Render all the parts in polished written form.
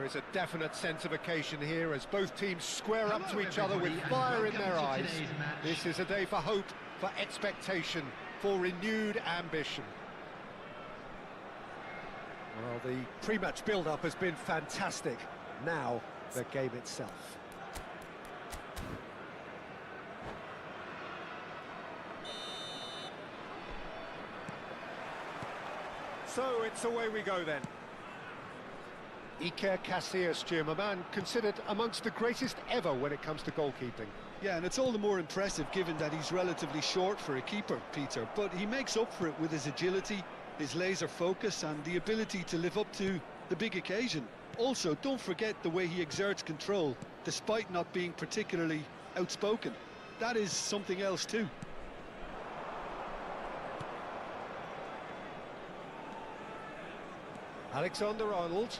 is a definite sense of occasion here as both teams square up to each other with fire in their eyes. This is a day for hope, for expectation, for renewed ambition. Well, the pre-match build-up has been fantastic. Now, the game itself. So, it's away we go then. Iker Casillas, Jim, a man considered amongst the greatest ever when it comes to goalkeeping. Yeah, and it's all the more impressive given that he's relatively short for a keeper, Peter. But he makes up for it with his agility, his laser focus and the ability to live up to the big occasion. Also, don't forget the way he exerts control, despite not being particularly outspoken. That is something else too. Alexander-Arnold.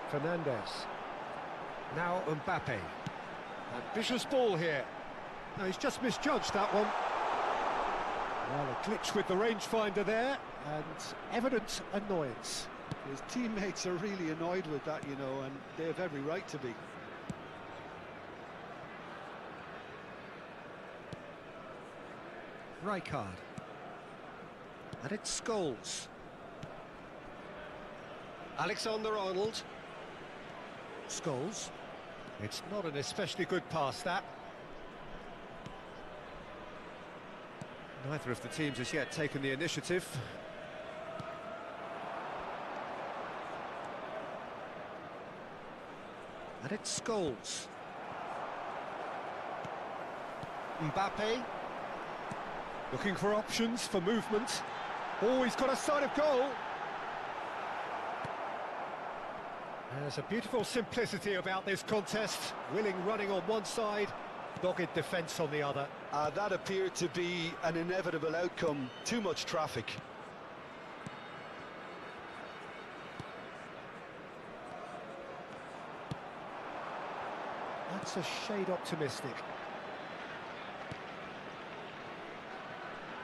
Fernandez. Now Mbappe. Ambitious ball here. No, he's just misjudged that one. Well, a glitch with the rangefinder there, and evident annoyance. His teammates are really annoyed with that, you know, and they have every right to be. Rijkaard. And it's Scholes. Alexander-Arnold. Scholes. It's not an especially good pass, that. Neither of the teams has yet taken the initiative. And it's Scholes. Mbappe. Looking for options, for movement. Oh, he's got a sight of goal. There's a beautiful simplicity about this contest. Willing running on one side, dogged defence on the other. That appeared to be an inevitable outcome. Too much traffic. That's a shade optimistic.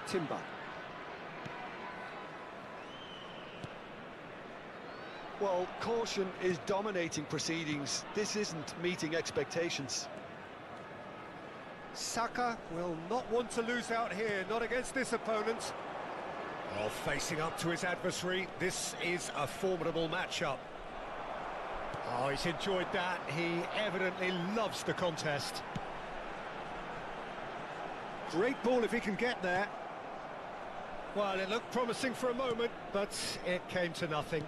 Timber. Well, caution is dominating proceedings. This isn't meeting expectations. Saka will not want to lose out here, not against this opponent. Well, facing up to his adversary, this is a formidable matchup. Oh, he's enjoyed that. He evidently loves the contest. Great ball if he can get there. Well, it looked promising for a moment, but it came to nothing.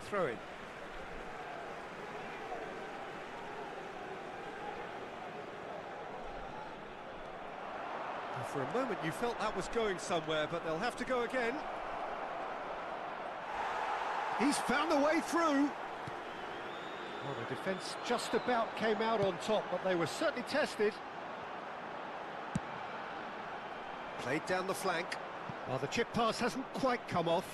Throw in. For a moment you felt that was going somewhere, but they'll have to go again. He's found the way through. Well, the defence just about came out on top, but they were certainly tested. Played down the flank. Well, the chip pass hasn't quite come off.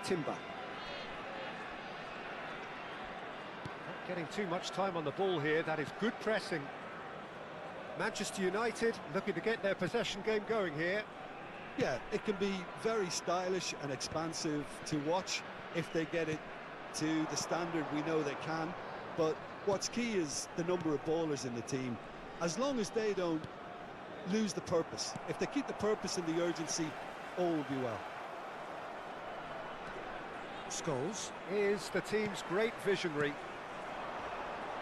Timber. Not getting too much time on the ball here. That is good pressing. Manchester United looking to get their possession game going here. Yeah, it can be very stylish and expansive to watch if they get it to the standard we know they can. But what's key is the number of ballers in the team. As long as they don't lose the purpose, if they keep the purpose and the urgency, all will be well. Scholes is the team's great visionary.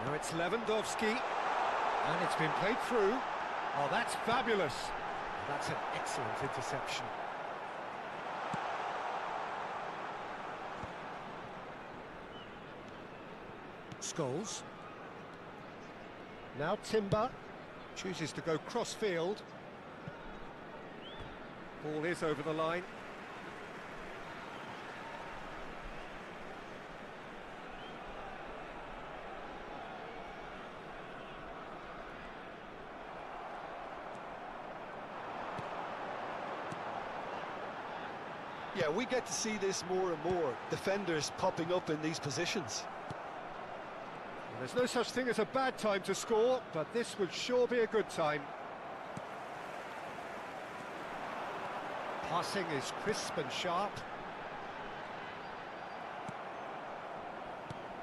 Now it's Lewandowski, and it's been played through. Oh, that's fabulous. That's an excellent interception. Scholes. Now Timber chooses to go cross-field. Ball is over the line. Yeah, we get to see this more and more. Defenders popping up in these positions. There's no such thing as a bad time to score, but this would sure be a good time. Passing is crisp and sharp.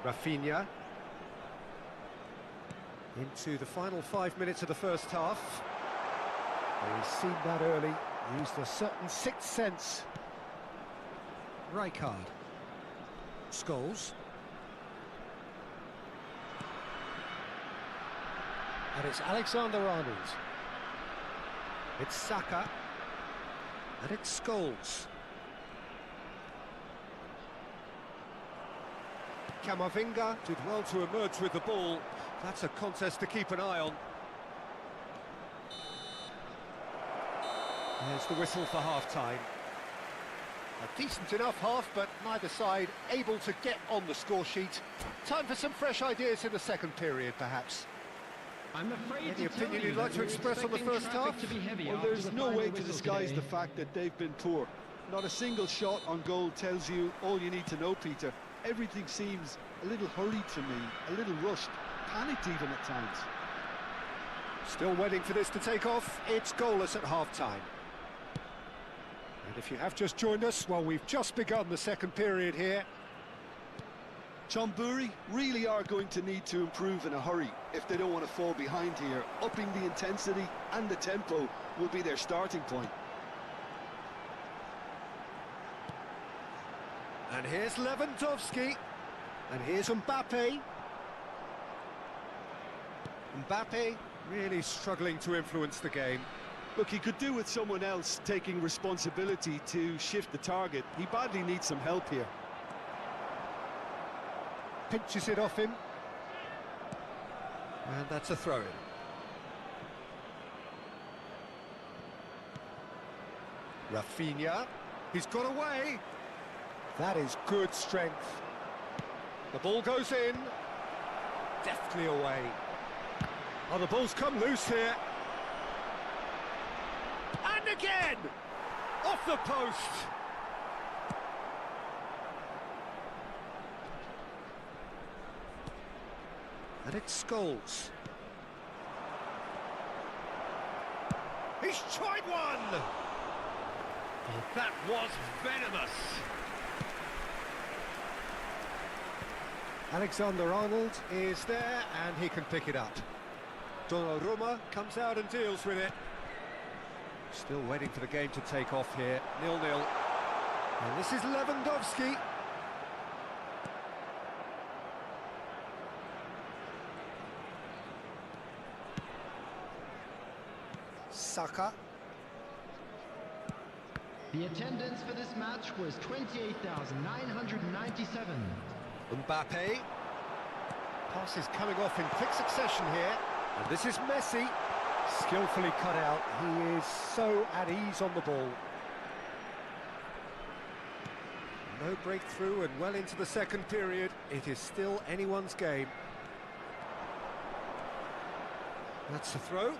Rafinha. Into the final 5 minutes of the first half. He's seen that early, used a certain sixth sense. Rijkaard. Scholes. And it's Alexander-Arnold. It's Saka. And it's Scholes. Camavinga did well to emerge with the ball. That's a contest to keep an eye on. There's the whistle for half-time. A decent enough half, but neither side able to get on the score sheet. Time for some fresh ideas in the second period, perhaps. I'm afraid Any opinion you'd like to express on the first half? Well, there's no way to disguise the fact that they've been poor. Not a single shot on goal tells you all you need to know, Peter. Everything seems a little hurried to me, a little rushed, panicked even at times. Still waiting for this to take off. It's goalless at half-time. And if you have just joined us, well, we've just begun the second period here. Chonburi really are going to need to improve in a hurry if they don't want to fall behind here. Upping the intensity and the tempo will be their starting point. And here's Lewandowski. And here's Mbappe. Mbappe really struggling to influence the game. Look, he could do with someone else taking responsibility to shift the target. He badly needs some help here. Pinches it off him. And that's a throw-in. Rafinha. He's got away. That is good strength. The ball goes in. Deftly away. Oh, the ball's come loose here. And again! Off the post! And it's Scholes. He's tried one! Oh, that was venomous! Alexander-Arnold is there, and he can pick it up. Donnarumma comes out and deals with it. Still waiting for the game to take off here, 0-0. And this is Lewandowski. Saka. The attendance for this match was 28,997. Mbappe. Pass is coming off in quick succession here. And this is Messi. Skillfully cut out. He is so at ease on the ball. No breakthrough and well into the second period. It is still anyone's game. That's the throw.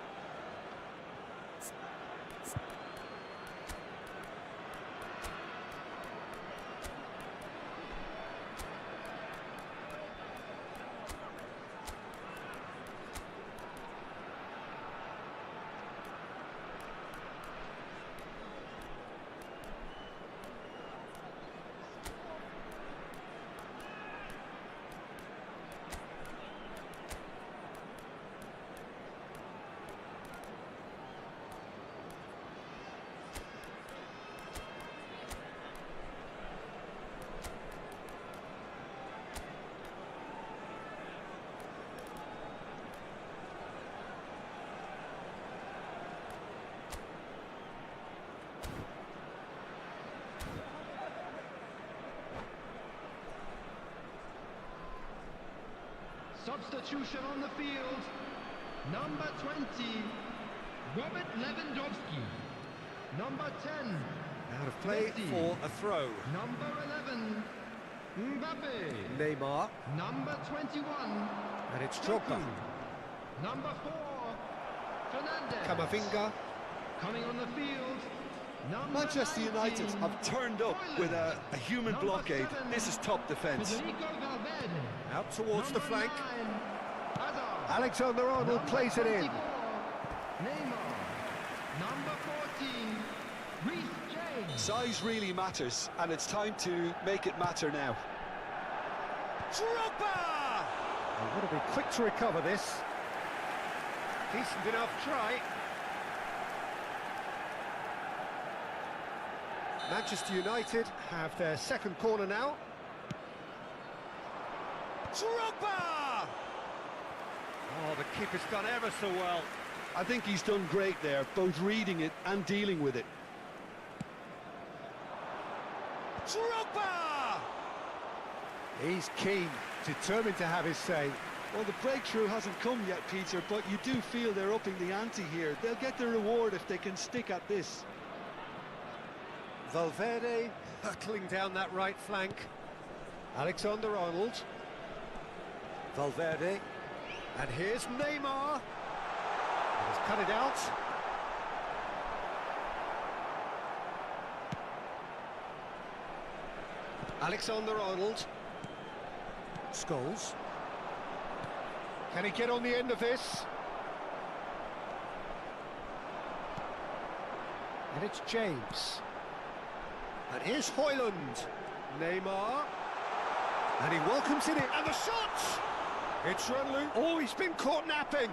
Substitution on the field. Number 20, Robert Lewandowski. Number 10, Out of play Messi. for a throw. Number 11, Mbappe. Neymar. Number 21, And it's Drogba. Number 4, Fernandez. Camavinga. Coming on the field, Number Manchester United 19, have turned up with a human Number blockade. 7, This is top defence. Federico Valverde. Out towards the Number flank. 9, Hazard. Alexander-Arnold Number plays it in. 24, Neymar. Number 14, Reece James. Size really matters, and it's time to make it matter now. Drogba! They want to be quick to recover this. Decent enough try. Manchester United have their second corner now. Drogba! Oh, the keeper's done ever so well. I think he's done great there, both reading it and dealing with it. Drogba! He's keen, determined to have his say. Well, the breakthrough hasn't come yet, Peter, but you do feel they're upping the ante here. They'll get the reward if they can stick at this. Valverde hurtling down that right flank. Alexander-Arnold. Valverde. And here's Neymar. He's cut it out. Alexander-Arnold. Scholes. Can he get on the end of this? And it's James. And here's Højlund. Neymar. And he welcomes it in. And the shot! It's run loose. Oh, he's been caught napping.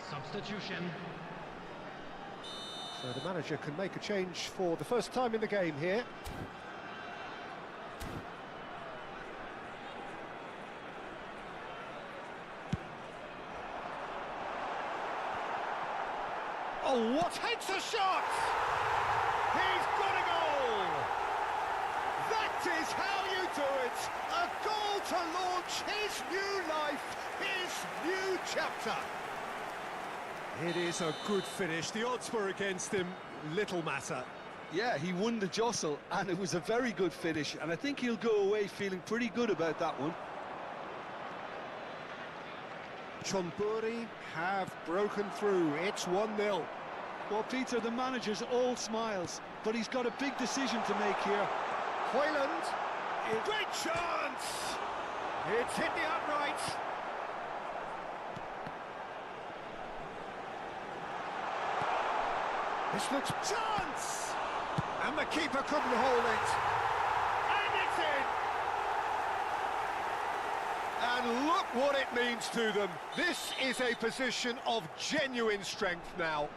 Substitution. So the manager can make a change for the first time in the game here. Oh, what hits the shot! He's got a goal! That is how you do it! A goal to launch his new life, his new chapter! It is a good finish. The odds were against him, little matter. Yeah, he won the jostle, and it was a very good finish, and I think he'll go away feeling pretty good about that one. Chonburi have broken through. It's 1-0. Well, Peter, the manager's all smiles, but he's got a big decision to make here. Højlund, great chance! It's hit the upright. This looks chance! And the keeper couldn't hold it. And it's in! And look what it means to them. This is a position of genuine strength now.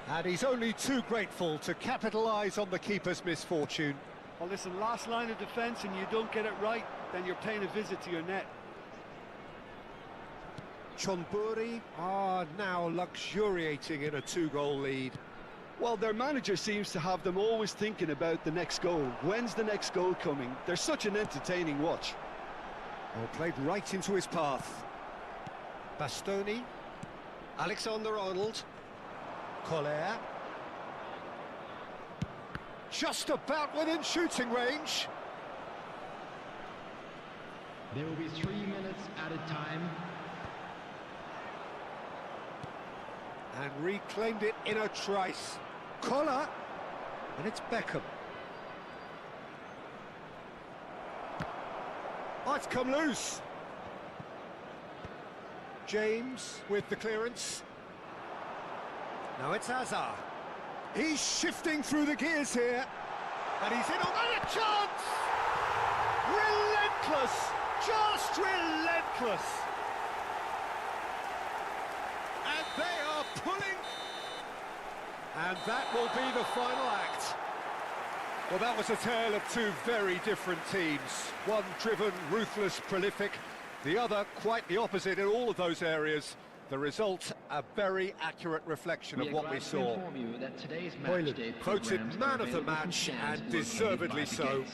And he's only too grateful to capitalise on the keeper's misfortune. Well, listen, last line of defence and you don't get it right, then you're paying a visit to your net. Chonburi are now luxuriating in a 2-goal lead. Well, their manager seems to have them always thinking about the next goal. When's the next goal coming? They're such an entertaining watch. Well, played right into his path. Bastoni. Alexander-Arnold. Collier. Just about within shooting range. There will be 3 minutes added time. And reclaimed it in a trice. Collar. And it's Beckham. Oh, it's come loose. James with the clearance. Now it's Hazard. He's shifting through the gears here. And he's in on a chance! Relentless! Just relentless! And they are pulling. And that will be the final act. Well, that was a tale of two very different teams. One driven, ruthless, prolific. The other quite the opposite in all of those areas. The result, a very accurate reflection of what we saw. Hoyland Voted man of the match, and deservedly so.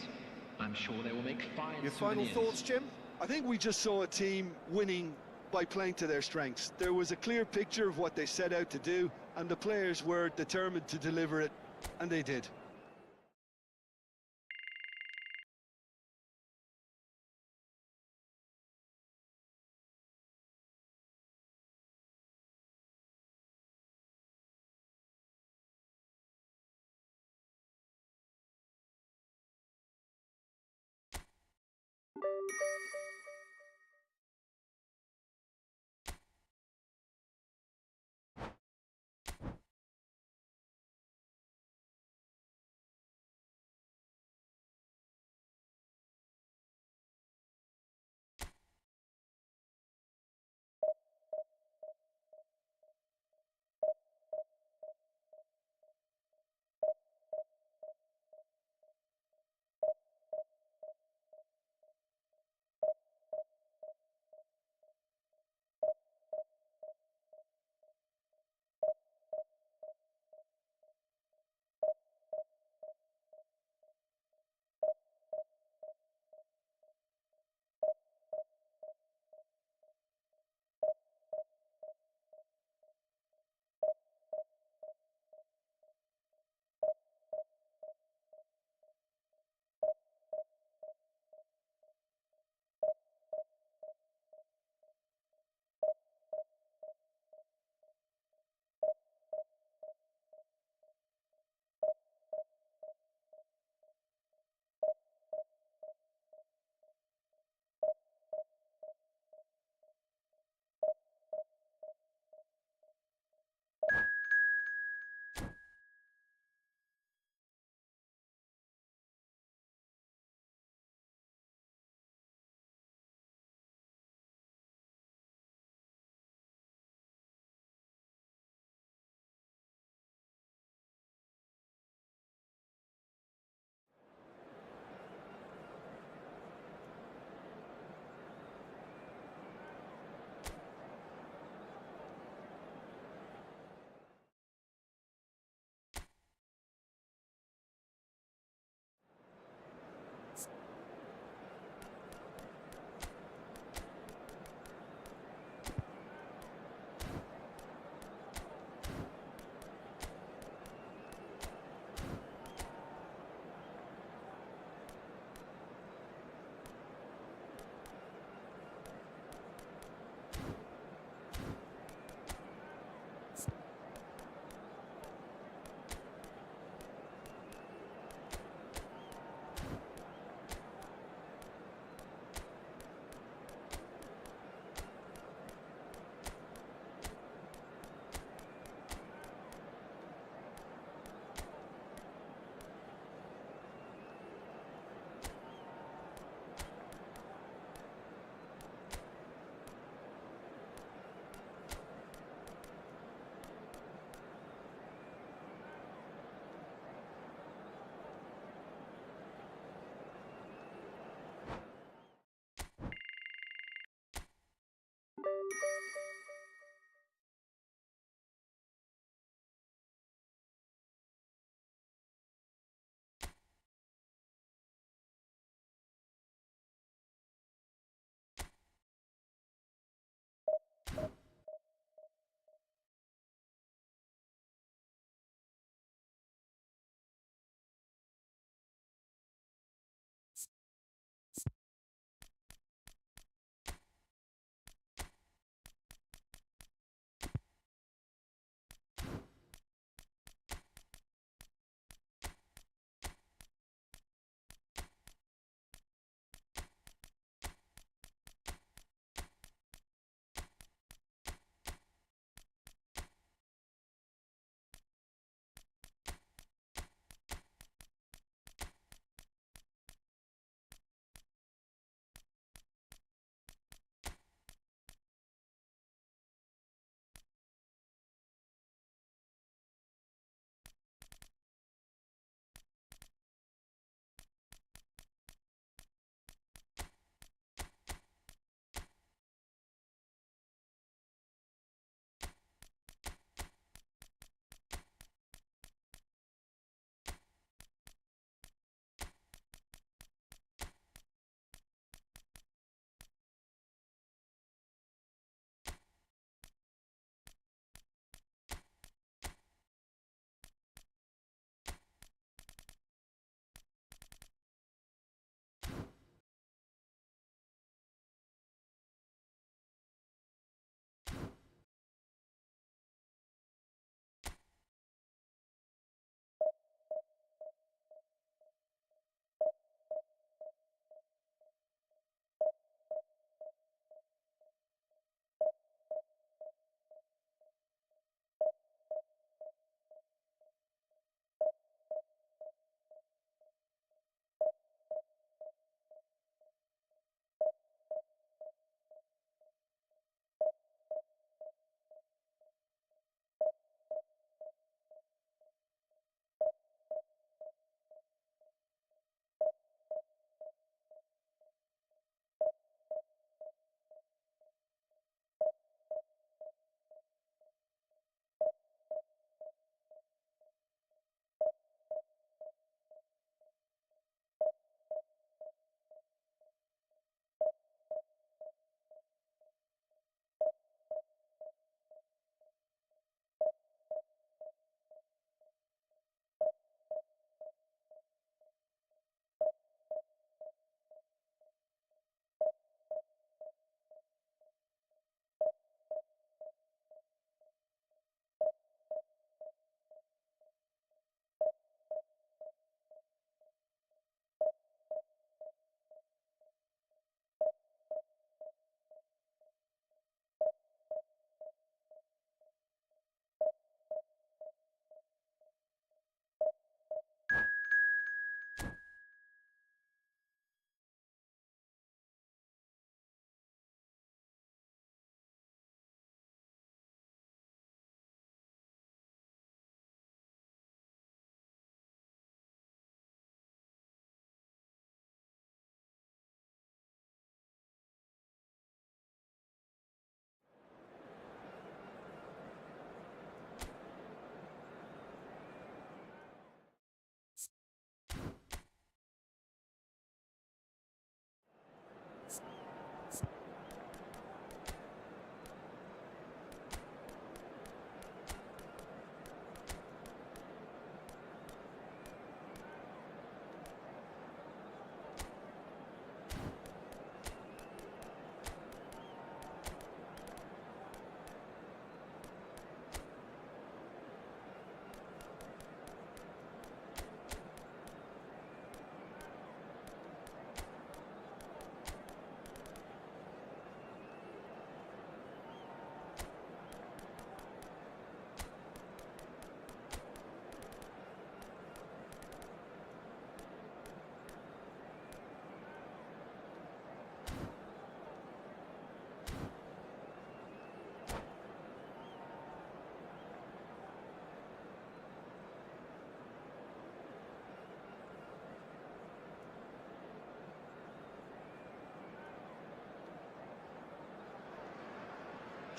I'm sure they will make fine Your final thoughts, Jim? I think we just saw a team winning by playing to their strengths. There was a clear picture of what they set out to do, and the players were determined to deliver it, and they did.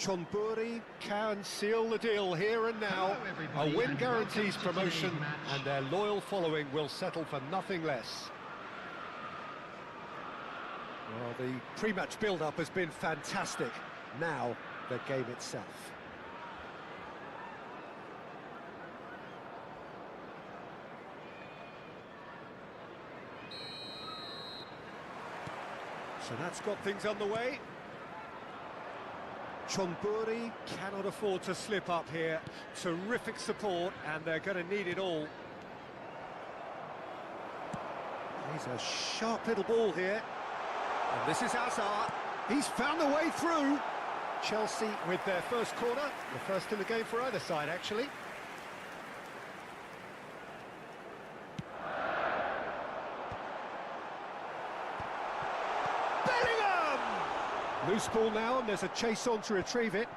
Chonburi can seal the deal here and now. Hello, everybody, A win and guarantees welcome to promotion, today's match. and their loyal following will settle for nothing less. Well, the pre-match build-up has been fantastic. Now, the game itself. So that's got things underway. Chonburi cannot afford to slip up here. Terrific support, and they're going to need it all. He's a sharp little ball here. And this is Hazard. He's found a way through. Chelsea with their first corner. The first in the game for either side, actually. Loose ball now, and there's a chase on to retrieve it.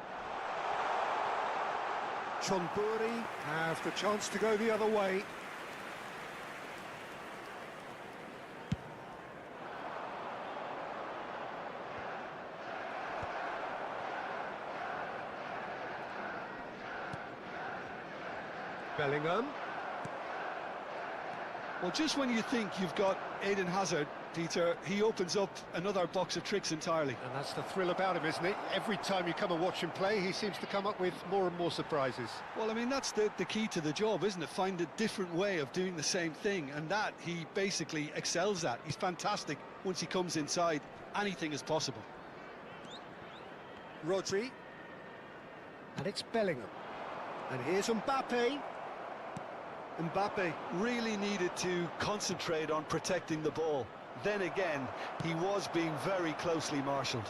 Chonburi have the chance to go the other way. Bellingham. Well, just when you think you've got Eden Hazard, Peter, he opens up another box of tricks entirely. And that's the thrill about him, isn't it? Every time you come and watch him play, he seems to come up with more and more surprises. Well, I mean, that's the key to the job, isn't it? Find a different way of doing the same thing, and that he basically excels at. He's fantastic once he comes inside. Anything is possible. Rodri. And it's Bellingham. And here's Mbappe. Mbappe really needed to concentrate on protecting the ball. Then again, he was being very closely marshalled.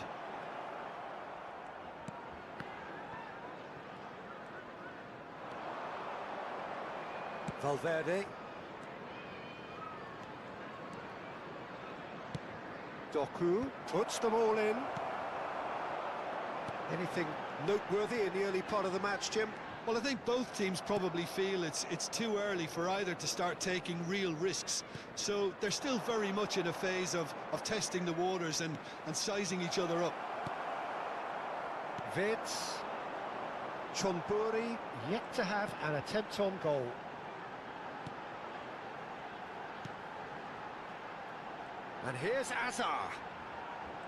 Valverde. Doku puts them all in. Anything noteworthy in the early part of the match, Jim? Well, I think both teams probably feel it's too early for either to start taking real risks. So they're still very much in a phase of testing the waters and sizing each other up. Vitz. Chonburi yet to have an attempt on goal. And here's Hazard.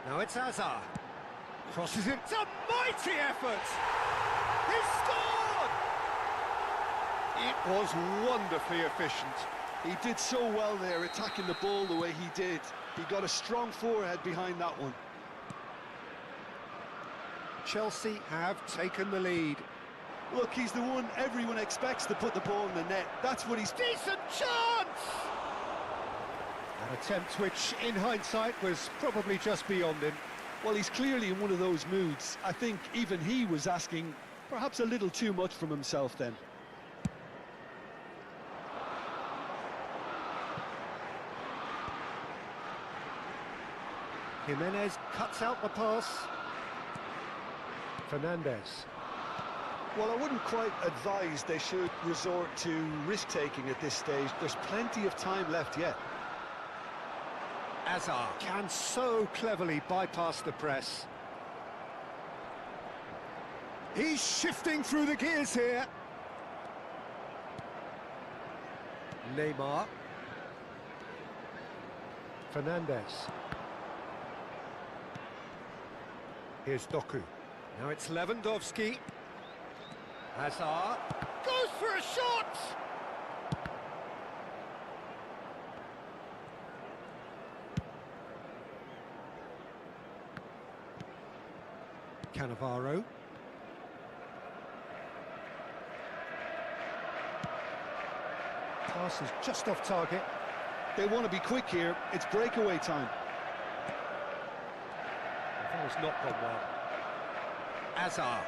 Now it's Hazard. Crosses it. It's a mighty effort! He scored! It was wonderfully efficient. He did so well there, attacking the ball the way he did. He got a strong forehead behind that one. Chelsea have taken the lead. Look, he's the one everyone expects to put the ball in the net. That's what he's... Decent chance! An attempt which, in hindsight, was probably just beyond him. Well, he's clearly in one of those moods. I think even he was asking perhaps a little too much from himself then. Jimenez cuts out the pass. Fernandez. Well, I wouldn't quite advise they should resort to risk-taking at this stage. There's plenty of time left yet. Hazard can so cleverly bypass the press. He's shifting through the gears here. Neymar. Fernandez. Here's Doku. Now it's Lewandowski. Hazard goes for a shot! Cannavaro. Pass is just off target. They want to be quick here. It's breakaway time. That has not gone well. Hazard,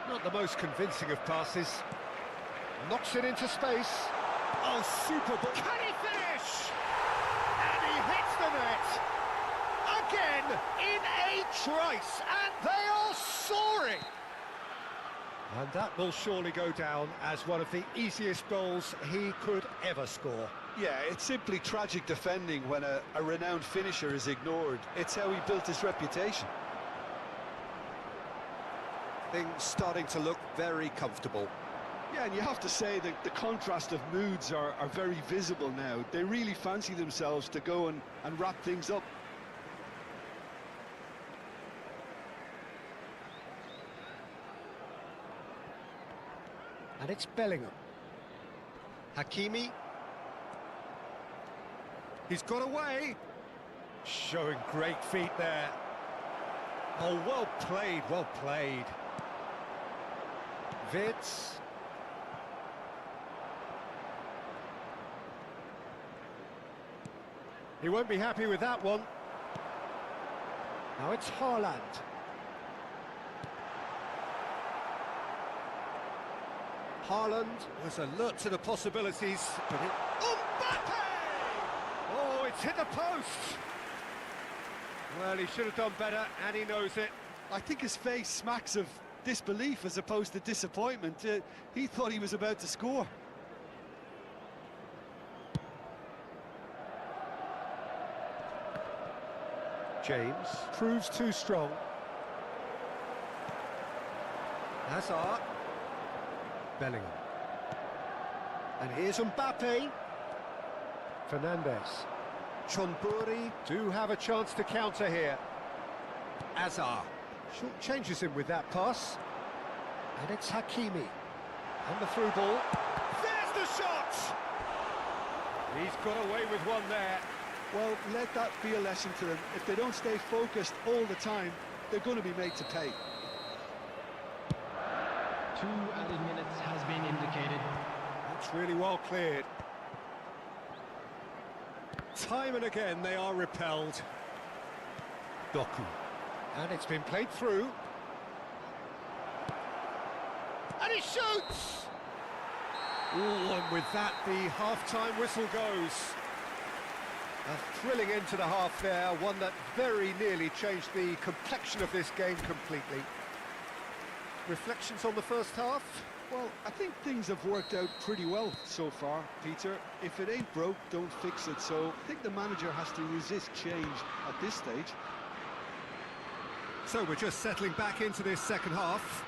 not the most convincing of passes. Knocks it into space. Oh, super ball. Can he finish? And he hits the net. Again, in a trice, and they are soaring. And that will surely go down as one of the easiest goals he could ever score. Yeah, it's simply tragic defending when a renowned finisher is ignored. It's how he built his reputation. Things starting to look very comfortable. Yeah, and you have to say that the contrast of moods are very visible now. They really fancy themselves to go and wrap things up. And it's Bellingham. Hakimi. He's got away. Showing great feet there. Oh, well played, well played. Vitz. He won't be happy with that one. Now it's Haaland. Haaland was alert to the possibilities, but it... Mbappe! Oh, it's hit the post! Well, he should have done better, and he knows it. I think his face smacks of disbelief as opposed to disappointment. He thought he was about to score. James proves too strong. Hazard. Bellingham. And here's Mbappe. Fernandes. Chonburi do have a chance to counter here. Hazard. Short changes him with that pass. And it's Hakimi. And the through ball. There's the shot! He's got away with one there. Well, let that be a lesson to them. If they don't stay focused all the time, they're going to be made to pay. 2 added minutes has been indicated. That's really well cleared. Time and again they are repelled. Doku. And it's been played through. And he shoots! Ooh, and with that the half-time whistle goes. A thrilling end to the half there, one that very nearly changed the complexion of this game completely. Reflections on the first half? Well, I think things have worked out pretty well so far, Peter. If it ain't broke, don't fix it. So I think the manager has to resist change at this stage. So we're just settling back into this second half.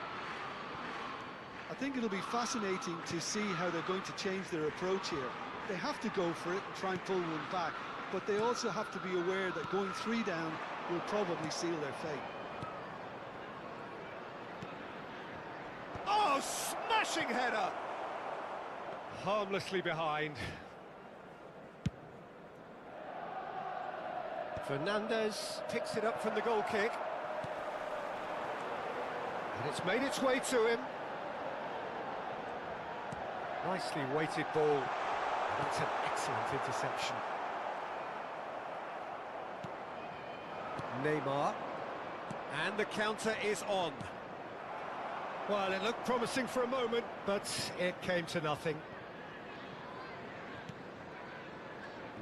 I think it'll be fascinating to see how they're going to change their approach here. They have to go for it and try and pull one back, but they also have to be aware that going 3 down will probably seal their fate. Oh, smashing header! Harmlessly behind. Fernandes picks it up from the goal kick. And it's made its way to him. Nicely weighted ball. That's an excellent interception. Neymar. And the counter is on. Well, it looked promising for a moment, but it came to nothing.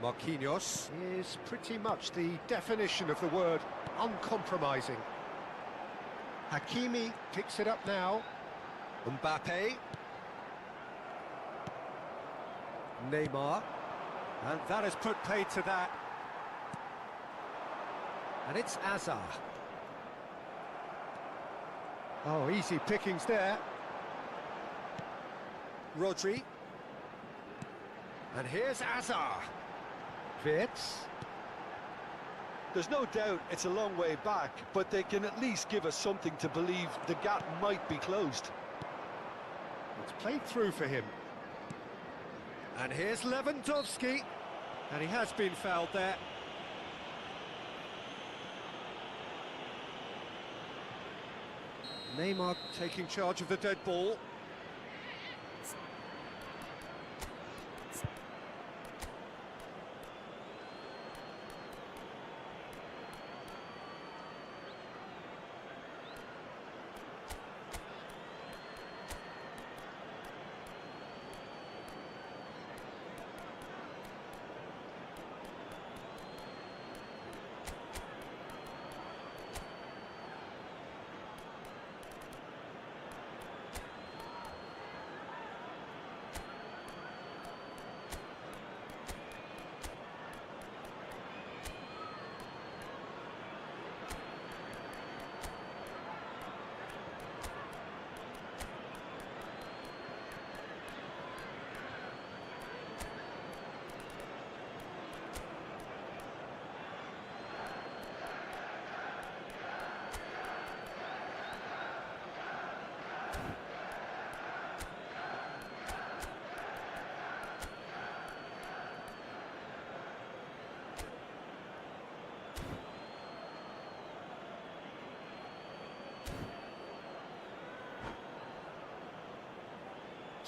Marquinhos is pretty much the definition of the word uncompromising. Hakimi picks it up now. Mbappe. Neymar. And that has put paid to that. And it's Hazard. Oh, easy pickings there. Rodri. And here's Hazard. Vitz. There's no doubt it's a long way back, but they can at least give us something to believe the gap might be closed. It's played through for him. And here's Lewandowski. And he has been fouled there. Neymar taking charge of the dead ball.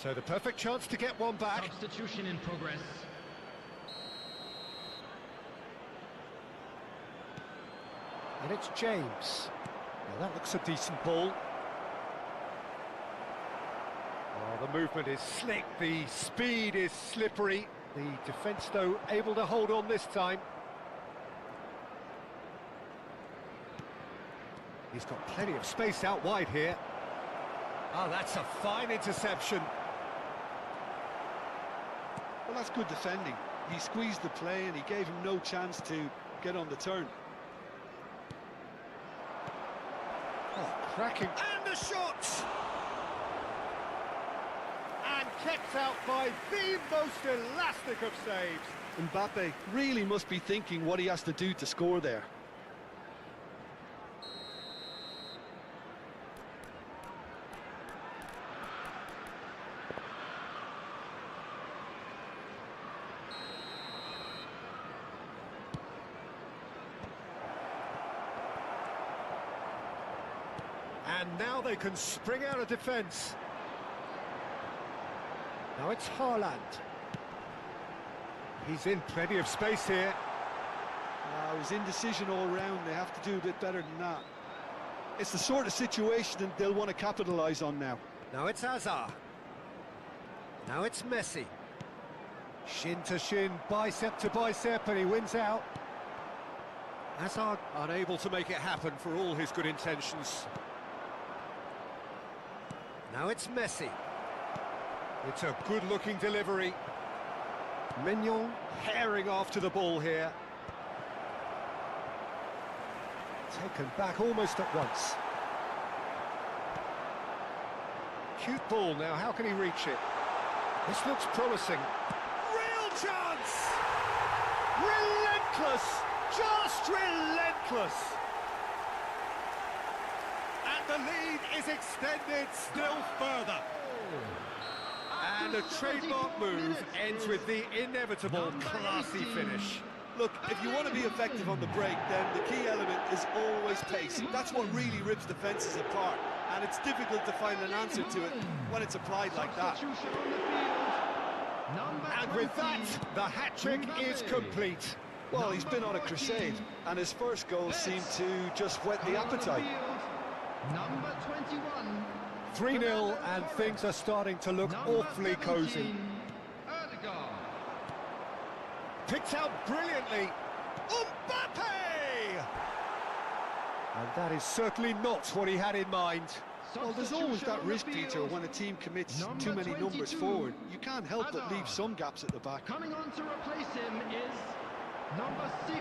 So the perfect chance to get one back. Substitution in progress. And it's James. Now that looks a decent ball. Oh, the movement is slick, the speed is slippery. The defence, though, able to hold on this time. He's got plenty of space out wide here. Oh, that's a fine interception. Well, that's good defending. He squeezed the play and he gave him no chance to get on the turn. Oh, cracking. And the shot! And kept out by the most elastic of saves. Mbappe really must be thinking what he has to do to score there. And now they can spring out of defence. Now it's Haaland. He's in plenty of space here. It was indecision all round. They have to do a bit better than that. It's the sort of situation that they'll want to capitalise on now. Now it's Hazard. Now it's Messi. Shin to shin, bicep to bicep, and he wins out. Hazard unable to make it happen for all his good intentions. Now it's Messi. It's a good-looking delivery. Mignon herring after the ball here. Taken back almost at once. Cute ball now, how can he reach it? This looks promising. Real chance! Relentless! Just relentless! And the lead is extended still further. And a trademark move ends with the inevitable classy finish. Look, if you want to be effective on the break, then the key element is always pace. That's what really rips defences apart, and it's difficult to find an answer to it when it's applied like that. And with that, the hat-trick is complete. Well, he's been on a crusade, and his first goal seemed to just whet the appetite. Number 21. 3-0, and things are starting to look awfully cosy. Picked out brilliantly. Mbappe! And that is certainly not what he had in mind. Well, there's always that risk, Peter, when a team commits too many numbers forward. You can't help but leave some gaps at the back. Coming on to replace him is number 6,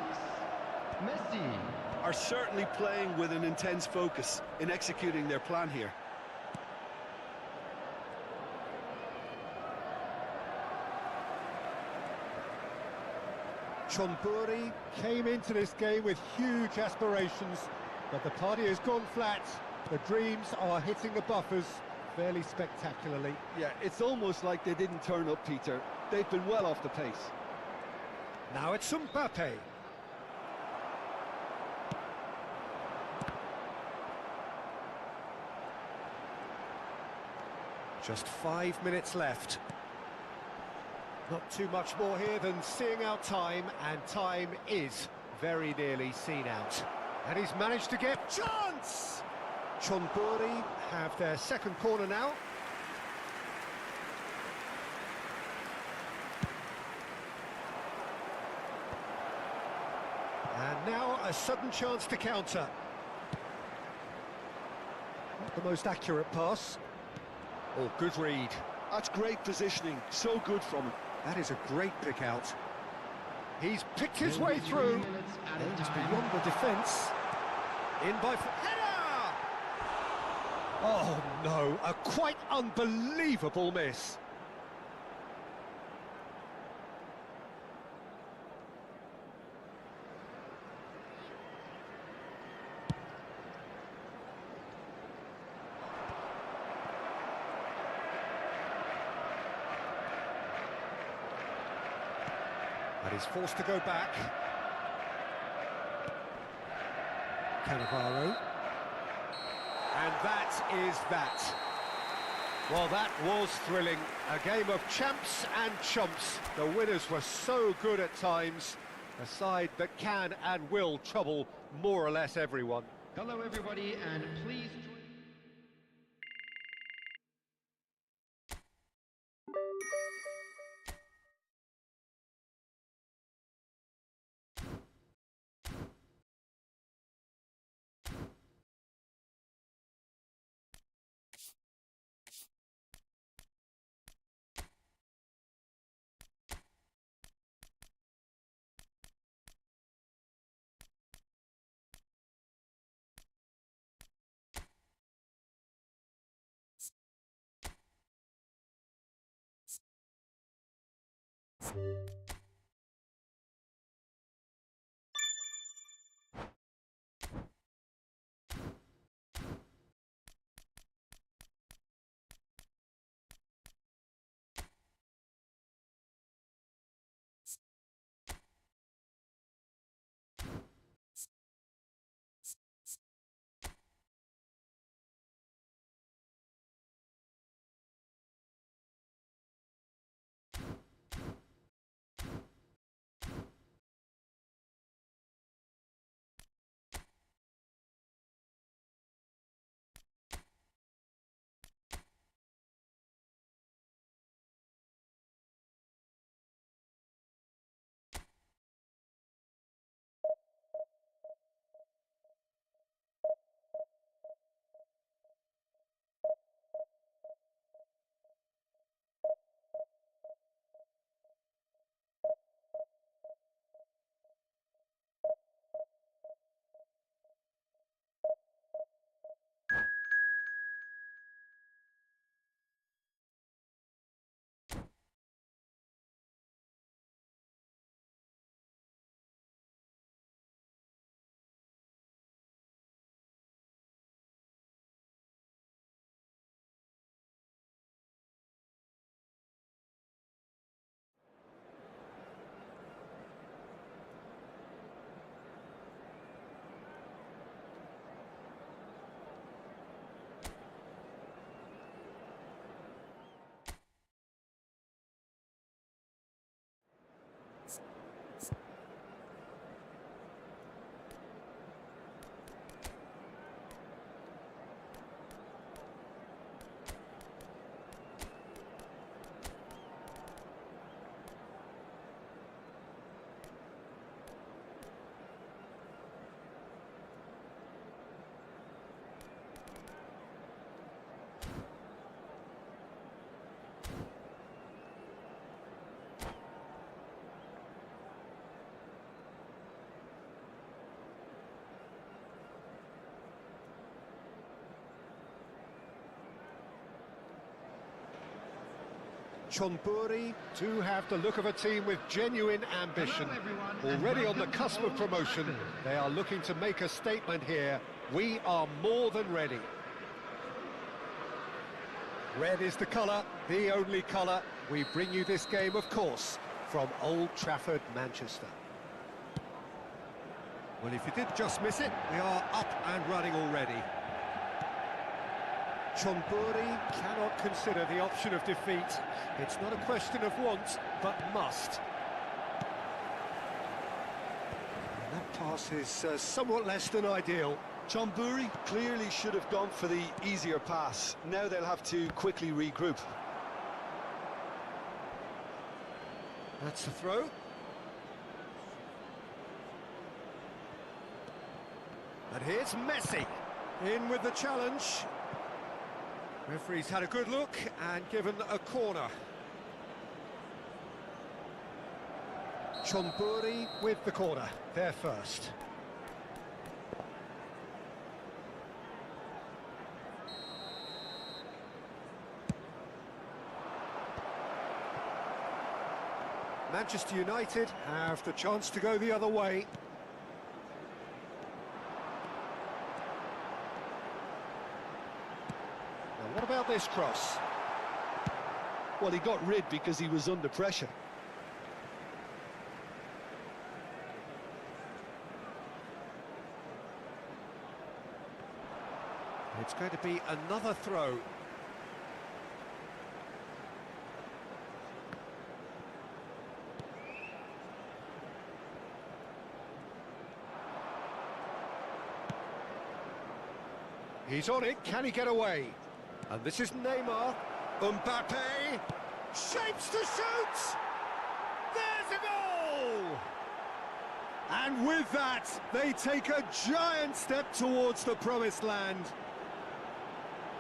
Messi. Are certainly playing with an intense focus in executing their plan here. Chonburi came into this game with huge aspirations, but the party has gone flat. The dreams are hitting the buffers fairly spectacularly. Yeah, it's almost like they didn't turn up, Peter. They've been well off the pace. Now it's Mbappe. Just 5 minutes left. Not too much more here than seeing out time, and time is very nearly seen out. And he's managed to get chance! Chonburi have their second corner now. And now a sudden chance to counter. Not the most accurate pass. Oh, good read. That's great positioning, so good from him. That is a great pick out. He's picked his way through. Aims beyond the defence. In by... Header! Oh, no. A quite unbelievable miss. But he's forced to go back. Cannavaro. And that is that. Well, that was thrilling. A game of champs and chumps. The winners were so good at times. A side that can and will trouble more or less everyone. Hello everybody, and please join... Chonburi do have the look of a team with genuine ambition. Hello everyone, Already on and the welcome cusp to of Old promotion, Trafford. they are looking to make a statement here. We are more than ready. Red is the colour, the only colour. We bring you this game, of course, from Old Trafford, Manchester. Well, if you did just miss it, we are up and running already. Chonburi cannot consider the option of defeat. It's not a question of want, but must. And that pass is somewhat less than ideal. Chonburi clearly should have gone for the easier pass. Now they'll have to quickly regroup. That's the throw. And here's Messi, in with the challenge. Referee's had a good look and given a corner. Chonburi with the corner, there first. Manchester United have the chance to go the other way. Now, what about this cross? Well, he got rid because he was under pressure. It's going to be another throw. He's on it, can he get away? And this is Neymar. Mbappe shapes to shoot! There's a goal! And with that, they take a giant step towards the promised land.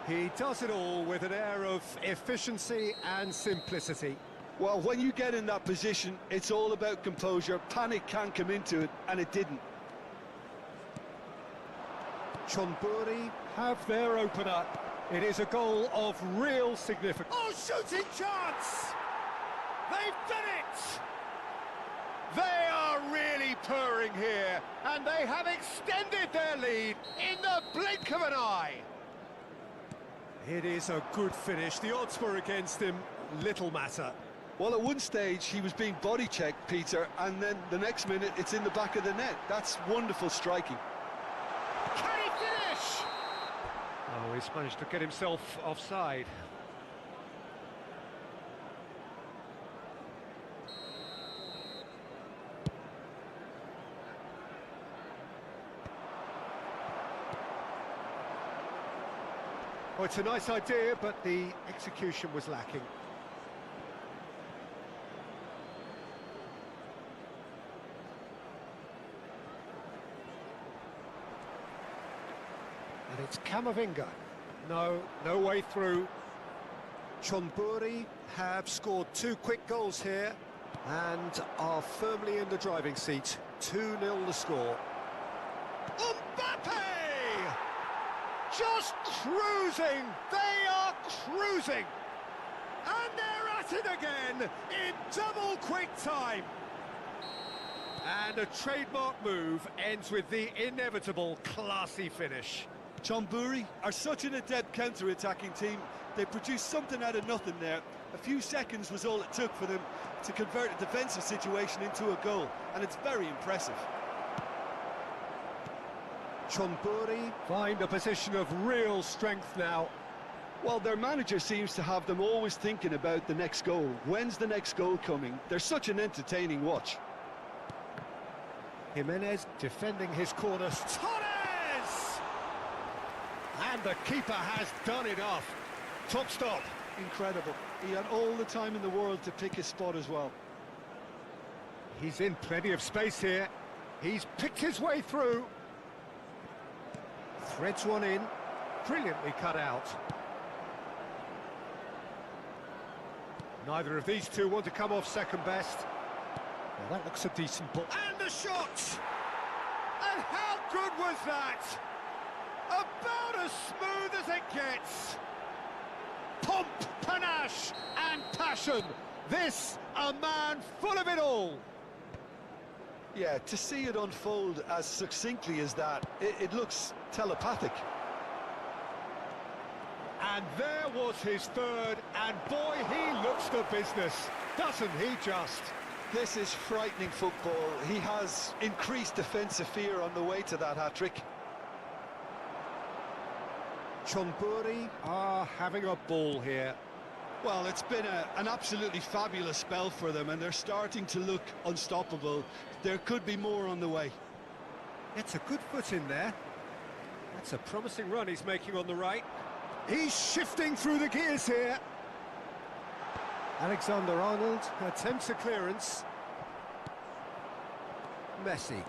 He does it all with an air of efficiency and simplicity. Well, when you get in that position, it's all about composure. Panic can't come into it, and it didn't. Chonburi have their opener. It is a goal of real significance. Oh, shooting chance! They've done it! They are really purring here, and they have extended their lead in the blink of an eye. It is a good finish. The odds were against him. Little matter. Well, at one stage, he was being body-checked, Peter, and then the next minute, it's in the back of the net. That's wonderful striking. Can he finish? Oh, he's managed to get himself offside. Well, it's a nice idea, but the execution was lacking. And it's Camavinga. No way through. Chonburi have scored 2 quick goals here and are firmly in the driving seat. 2-0 the score. Mbappe! Just cruising! They are cruising! And they're at it again in double quick time. And a trademark move ends with the inevitable classy finish. Chonburi are such an adept counter-attacking team. They produced something out of nothing there. A few seconds was all it took for them to convert a defensive situation into a goal, and it's very impressive. Chonburi find a position of real strength now. Well, their manager seems to have them always thinking about the next goal. When's the next goal coming? They're such an entertaining watch. Jimenez defending his corner. Torres! And the keeper has done it off. Top stop. Incredible. He had all the time in the world to pick his spot as well. He's in plenty of space here. He's picked his way through. Threads one in. Brilliantly cut out. Neither of these two want to come off second best. Well, that looks a decent ball. And the shot! And how good was that? About as smooth as it gets. Pomp, panache and passion. This, a man full of it all. Yeah, to see it unfold as succinctly as that, it looks telepathic. And there was his third, and boy, he looks the business, doesn't he just? This is frightening football. He has increased defensive fear on the way to that hat-trick. Chonburi are having a ball here. Well, it's been an absolutely fabulous spell for them, and they're starting to look unstoppable. There could be more on the way. It's a good foot in there. That's a promising run he's making on the right. He's shifting through the gears here. Alexander-Arnold attempts a clearance. Messi.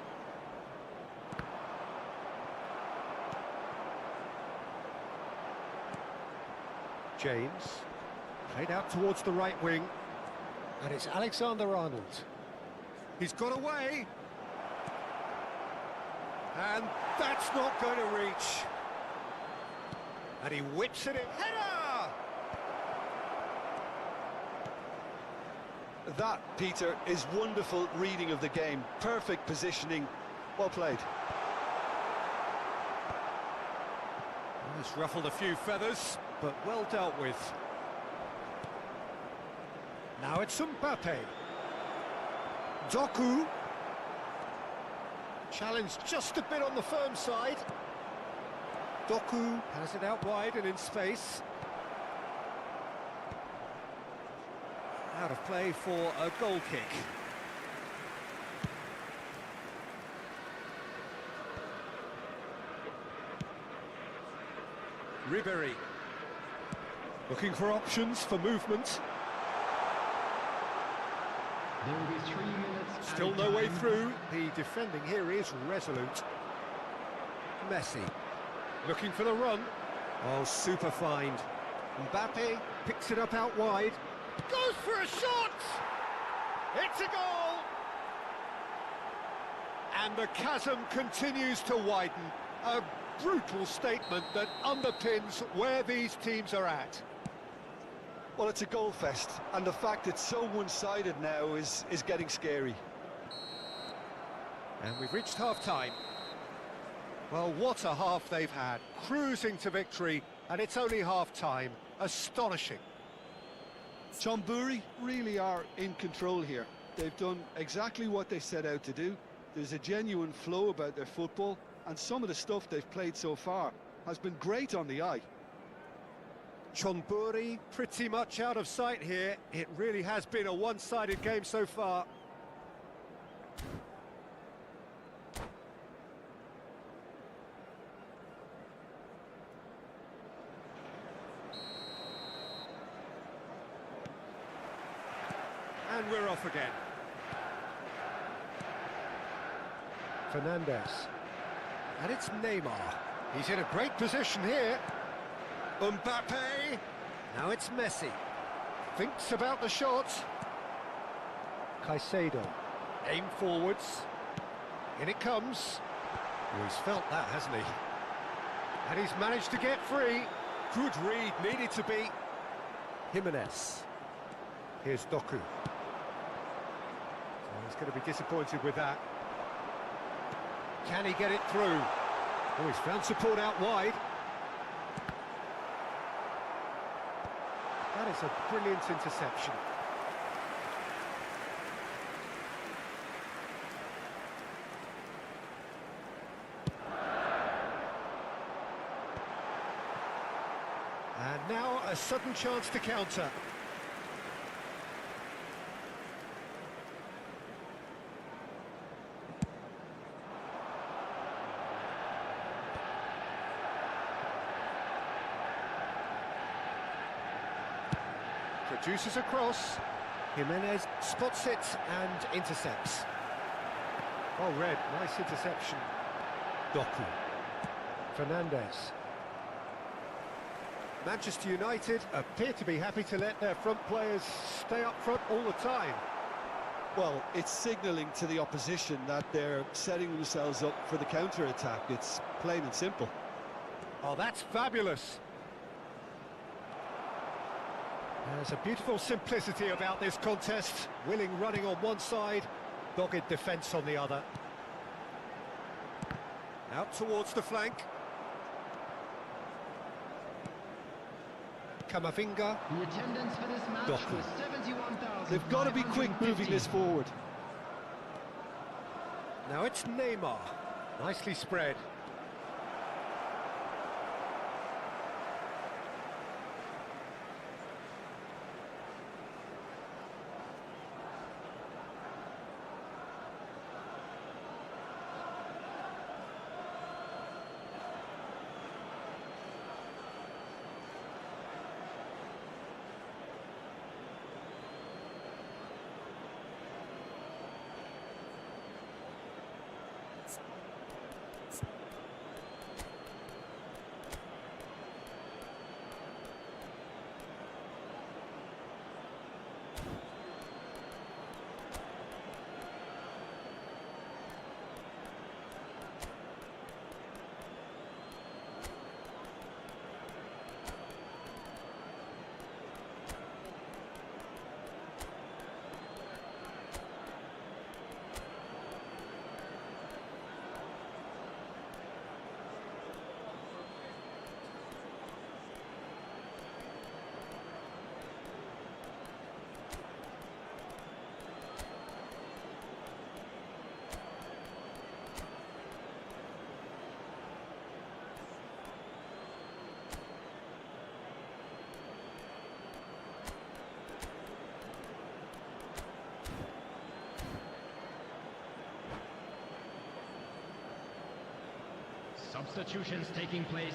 James. Played out towards the right wing. And it's Alexander-Arnold. He's got away. And that's not going to reach. And he whips it in. Header! That, Peter, is wonderful reading of the game. Perfect positioning. Well played. He's ruffled a few feathers, but well dealt with. Now it's Mbappe. Doku. Challenged just a bit on the firm side. Doku has it out wide and in space. Out of play for a goal kick. Ribery. Looking for options for movement. There will be 3 minutes. Still no way through. The defending here is resolute. Messi. Looking for the run. Oh, super find. Mbappe picks it up out wide. Goes for a shot! It's a goal! And the chasm continues to widen. A brutal statement that underpins where these teams are at. Well, it's a goal fest, and the fact it's so one-sided now is getting scary. And we've reached half-time. Well, what a half they've had. Cruising to victory, and it's only half-time. Astonishing. Chonburi really are in control here. They've done exactly what they set out to do. There's a genuine flow about their football, and some of the stuff they've played so far has been great on the eye. Chonburi pretty much out of sight here. It really has been a one-sided game so far. And we're off again. Fernandez. And it's Neymar. He's in a great position here. Mbappe. Now it's Messi. Thinks about the shot. Caicedo. Aim forwards. In it comes. Oh, he's felt that, hasn't he? And he's managed to get free. Good read, needed to be. Jimenez. Here's Doku. He's going to be disappointed with that. Can he get it through? Oh, he's found support out wide. That is a brilliant interception. And now a sudden chance to counter. Produces a cross. Jimenez spots it and intercepts. Oh, red, nice interception. Doku. Fernandez. Manchester United appear to be happy to let their front players stay up front all the time. Well, it's signalling to the opposition that they're setting themselves up for the counter-attack. It's plain and simple. Oh, that's fabulous. There's a beautiful simplicity about this contest. Willing running on one side, dogged defence on the other. Out towards the flank. Camavinga. The attendance for this match Doku. was 71,000. They've got to be quick moving this forward. Now it's Neymar. Nicely spread. Substitutions taking place.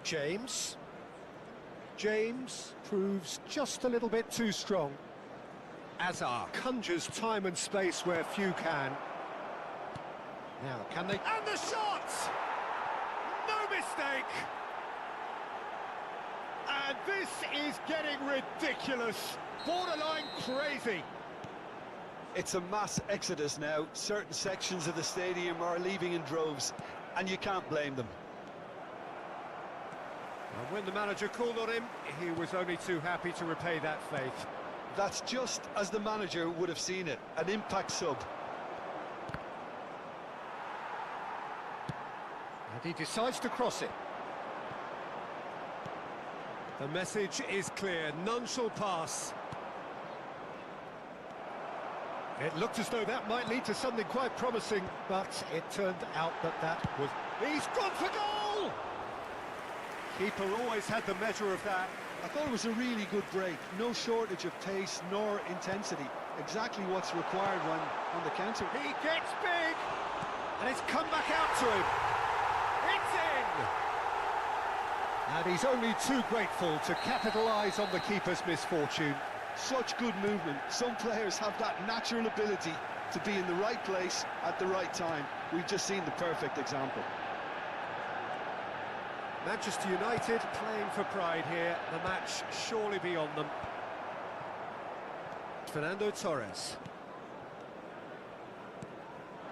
James. James proves just a little bit too strong. Azar conjures time and space where few can. Now, can they... And the shot! No mistake! And this is getting ridiculous. Borderline crazy. It's a mass exodus now. Certain sections of the stadium are leaving in droves, and you can't blame them. And when the manager called on him, he was only too happy to repay that faith. That's just as the manager would have seen it, an impact sub. And he decides to cross it. The message is clear, none shall pass. It looked as though that might lead to something quite promising, but it turned out that was... He's gone for goal! Keeper always had the measure of that. I thought it was a really good break. No shortage of pace nor intensity. Exactly what's required when on the counter. He gets big! And it's come back out to him. It's in! And he's only too grateful to capitalise on the keeper's misfortune. Such good movement. Some players have that natural ability to be in the right place at the right time. We've just seen the perfect example. Manchester United playing for pride here. The match surely beyond them. Fernando Torres.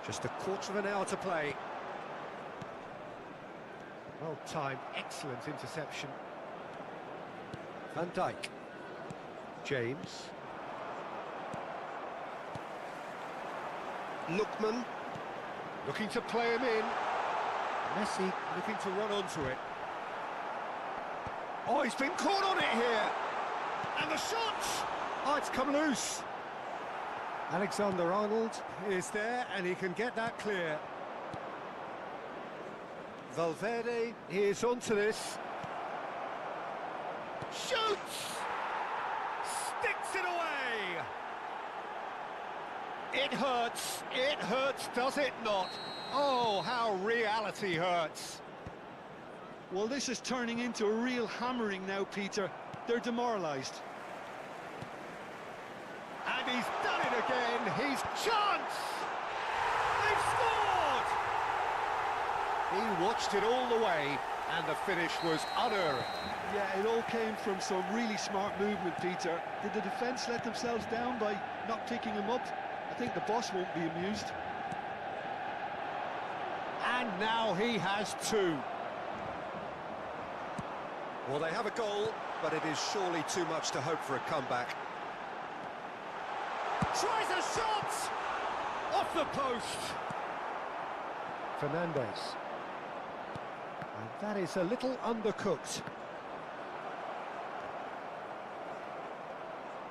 Just a quarter of an hour to play. Well timed, excellent interception. Van Dijk. James. Lookman. Looking to play him in. Messi looking to run onto it. Oh, he's been caught on it here. And the shot! Oh, it's come loose. Alexander-Arnold is there and he can get that clear. Valverde is onto this. Shoots! Sticks it away! It hurts, does it not? Oh, how reality hurts. Well, this is turning into a real hammering now, Peter. They're demoralised. And he's done it again, he's chance! They've scored! He watched it all the way, and the finish was unerring. Yeah, it all came from some really smart movement, Peter. Did the defence let themselves down by not picking him up? I think the boss won't be amused. And now he has two. Well, they have a goal, but it is surely too much to hope for a comeback. Tries a shot! Off the post! Fernandes. And that is a little undercooked.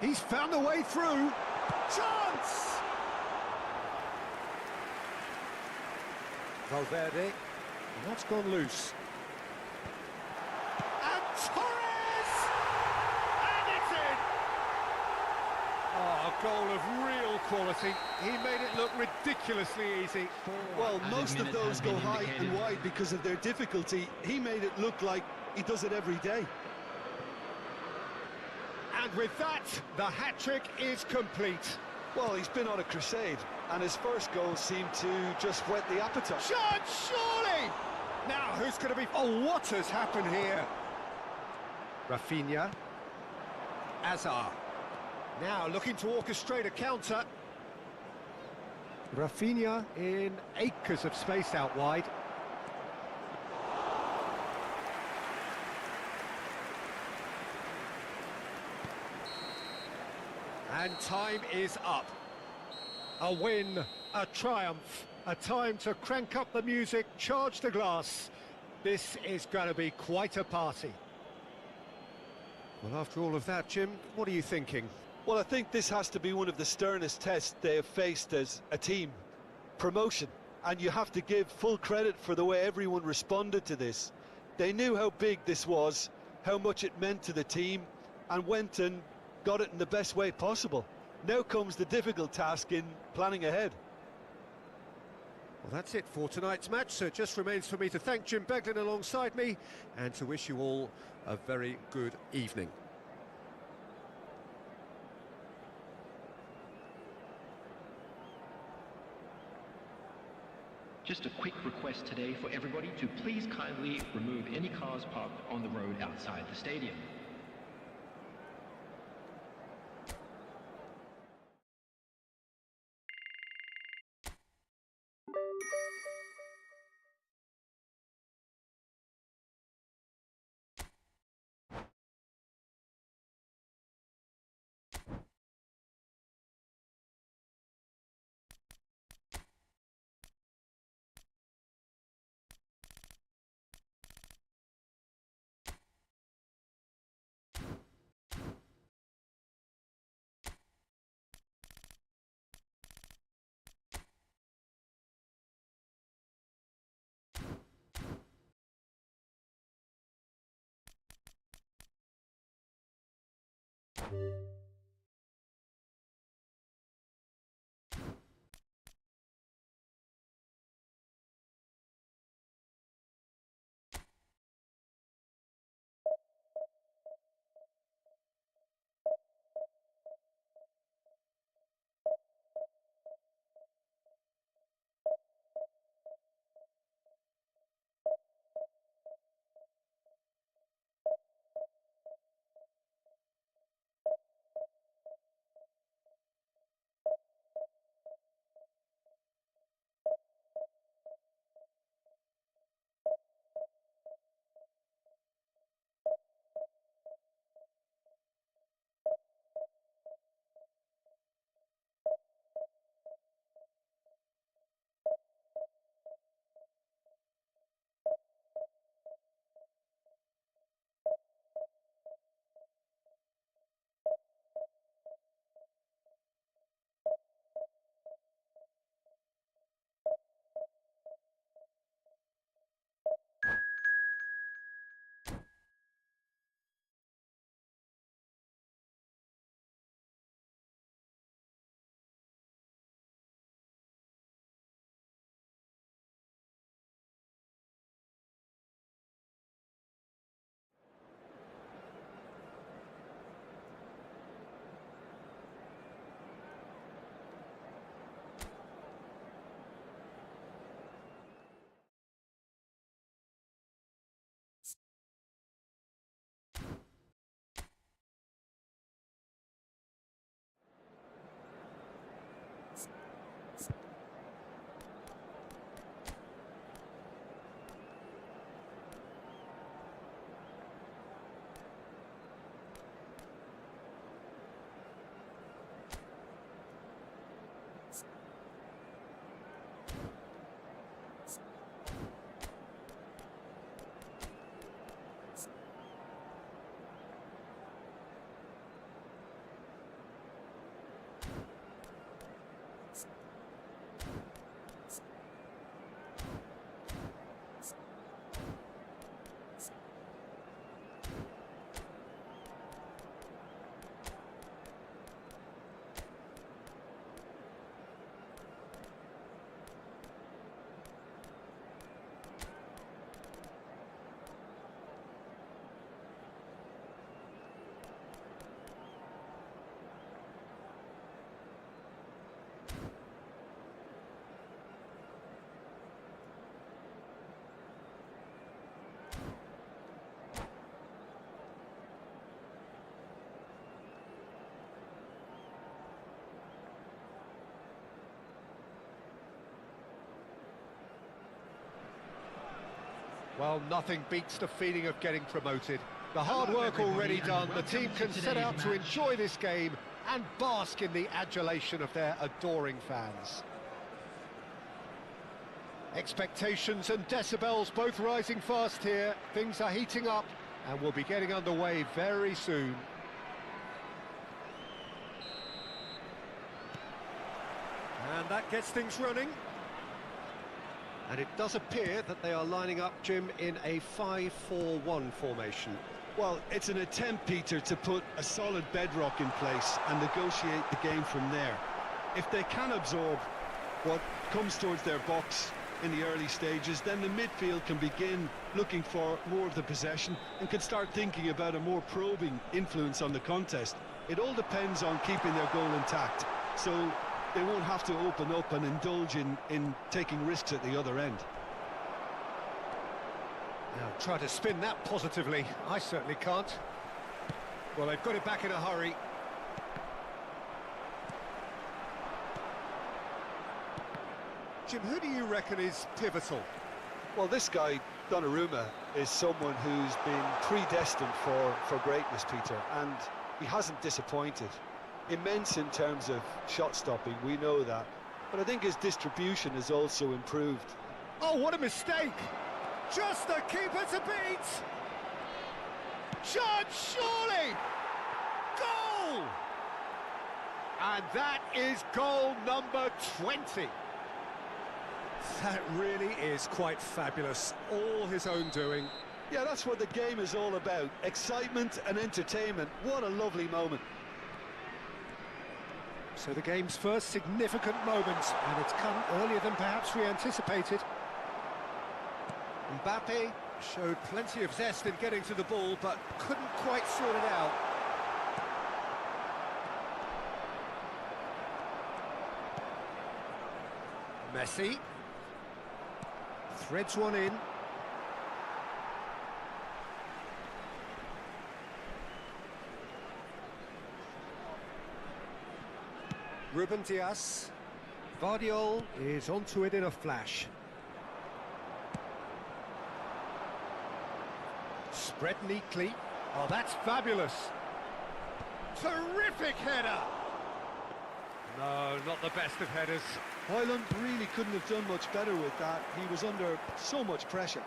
He's found a way through. Chance! Valverde. And that's gone loose. And Torres! And it's in! Oh, a goal of real quality. He made it look ridiculously easy. Well, most of those go high and wide because of their difficulty. He made it look like he does it every day. And with that, the hat-trick is complete. Well, he's been on a crusade, and his first goal seemed to just whet the appetite. Shot, surely! Now, who's going to be... Oh, what has happened here? Rafinha. Azar. Now, looking to orchestrate a counter. Rafinha in acres of space out wide. And time is up. A win, a triumph, a time to crank up the music, charge the glass. This is going to be quite a party. Well, after all of that, Jim, what are you thinking? Well, I think this has to be one of the sternest tests they have faced as a team. Promotion. And you have to give full credit for the way everyone responded to this. They knew how big this was, how much it meant to the team, and went and got it in the best way possible. Now comes the difficult task in planning ahead. Well, that's it for tonight's match, so it just remains for me to thank Jim Beglin alongside me and to wish you all a very good evening. Just a quick request today for everybody to please kindly remove any cars parked on the road outside the stadium. Well, nothing beats the feeling of getting promoted. The hard work already done, the team can set out to enjoy this game and bask in the adulation of their adoring fans. Expectations and decibels both rising fast here. Things are heating up and we'll be getting underway very soon. And that gets things running. And it does appear that they are lining up, Jim, in a 5-4-1 formation. Well, it's an attempt, Peter, to put a solid bedrock in place and negotiate the game from there. If they can absorb what comes towards their box in the early stages, then the midfield can begin looking for more of the possession and can start thinking about a more probing influence on the contest. It all depends on keeping their goal intact, so they won't have to open up and indulge in taking risks at the other end. Now try to spin that positively. I certainly can't. Well, they've got it back in a hurry. Jim, who do you reckon is pivotal? Well, this guy, Donnarumma, is someone who's been predestined for greatness, Peter, and he hasn't disappointed. Immense in terms of shot stopping, we know that, but I think his distribution has also improved. Oh, what a mistake! Just the keeper to beat! Chance, surely! Goal! And that is goal number 20. That really is quite fabulous, all his own doing. Yeah, that's what the game is all about, excitement and entertainment. What a lovely moment. So the game's first significant moment, and it's come earlier than perhaps we anticipated. Mbappe showed plenty of zest in getting to the ball, but couldn't quite sort it out. Messi threads one in. Ruben Dias. Vardiol is onto it in a flash. Spread neatly. Oh, that's fabulous. Terrific header. No, not the best of headers. Højlund really couldn't have done much better with that. He was under so much pressure.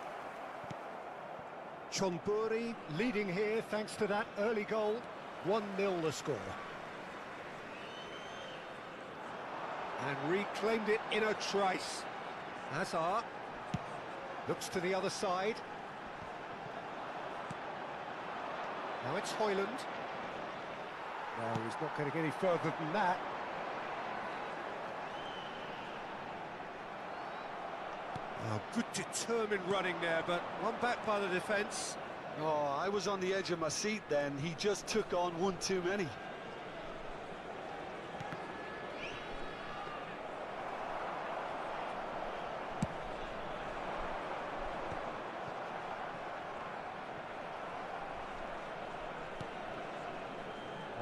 Chonburi leading here thanks to that early goal. 1-0 the score. And reclaimed it in a trice. Hazard looks to the other side. Now it's Højlund. No, he's not going to get any further than that. Oh, good determined running there, but one back by the defence. Oh, I was on the edge of my seat then. He just took on one too many.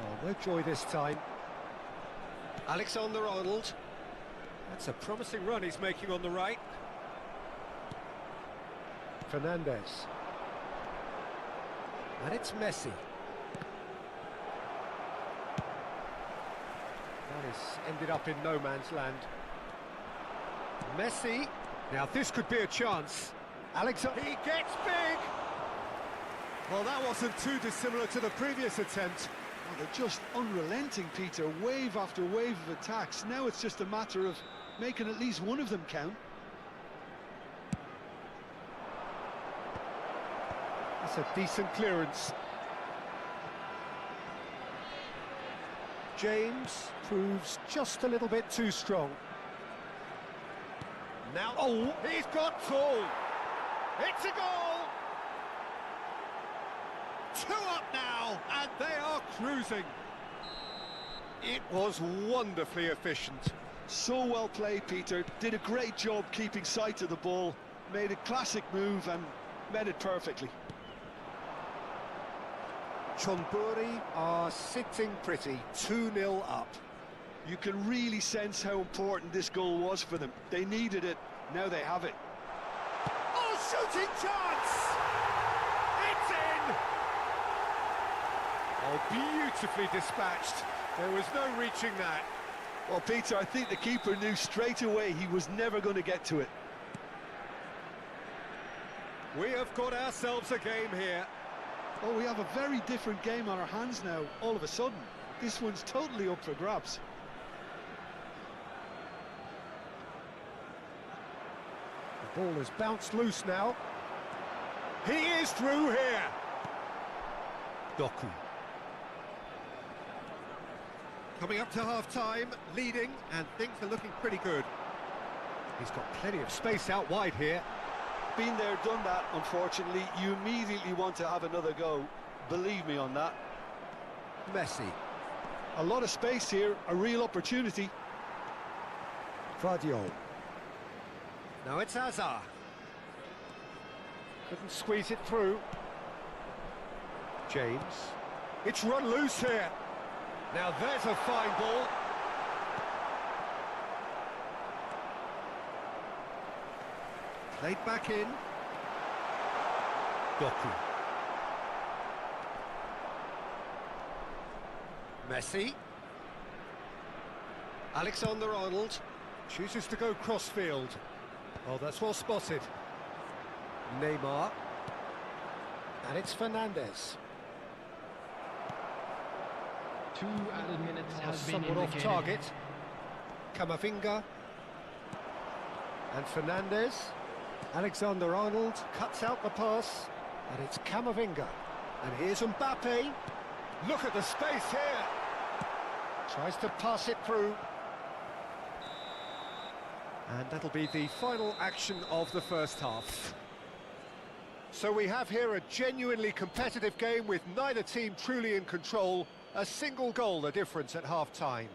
Oh, no joy this time. Alexander-Arnold. That's a promising run he's making on the right. Fernandez. And it's Messi. That has ended up in no man's land. Messi. Now this could be a chance. Alexander. He gets big! Well, that wasn't too dissimilar to the previous attempt. Well, they're just unrelenting, Peter. Wave after wave of attacks. Now it's just a matter of making at least one of them count. That's a decent clearance. James proves just a little bit too strong. Now, oh, he's got tall. It's a goal. 2 up now, and they are cruising. It was wonderfully efficient. So well played, Peter. Did a great job keeping sight of the ball. Made a classic move and met it perfectly. Chonburi are sitting pretty, 2-0 up. You can really sense how important this goal was for them. They needed it, now they have it. Oh, shooting chance! It's in! Oh, beautifully dispatched. There was no reaching that. Well, Peter, I think the keeper knew straight away he was never going to get to it. We have got ourselves a game here. Oh, we have a very different game on our hands now, all of a sudden. This one's totally up for grabs. The ball has bounced loose now. He is through here. Doku. Coming up to half-time, leading, and things are looking pretty good. He's got plenty of space out wide here. Been there, done that, unfortunately. You immediately want to have another go. Believe me on that. Messi. A lot of space here, a real opportunity. Guardiola. Now it's Hazard. Couldn't squeeze it through. James. It's run loose here. Now there's a fine ball. Played back in. Doku. Messi. Alexander-Arnold chooses to go crossfield. Oh, that's well spotted. Neymar. And it's Fernandes. 2 added minutes has been Somewhat off indicated. target. Camavinga. And Fernandes. Alexander-Arnold cuts out the pass. And it's Camavinga. And here's Mbappe. Look at the space here. Tries to pass it through. And that'll be the final action of the first half. So we have here a genuinely competitive game with neither team truly in control. A single goal the difference at half-time.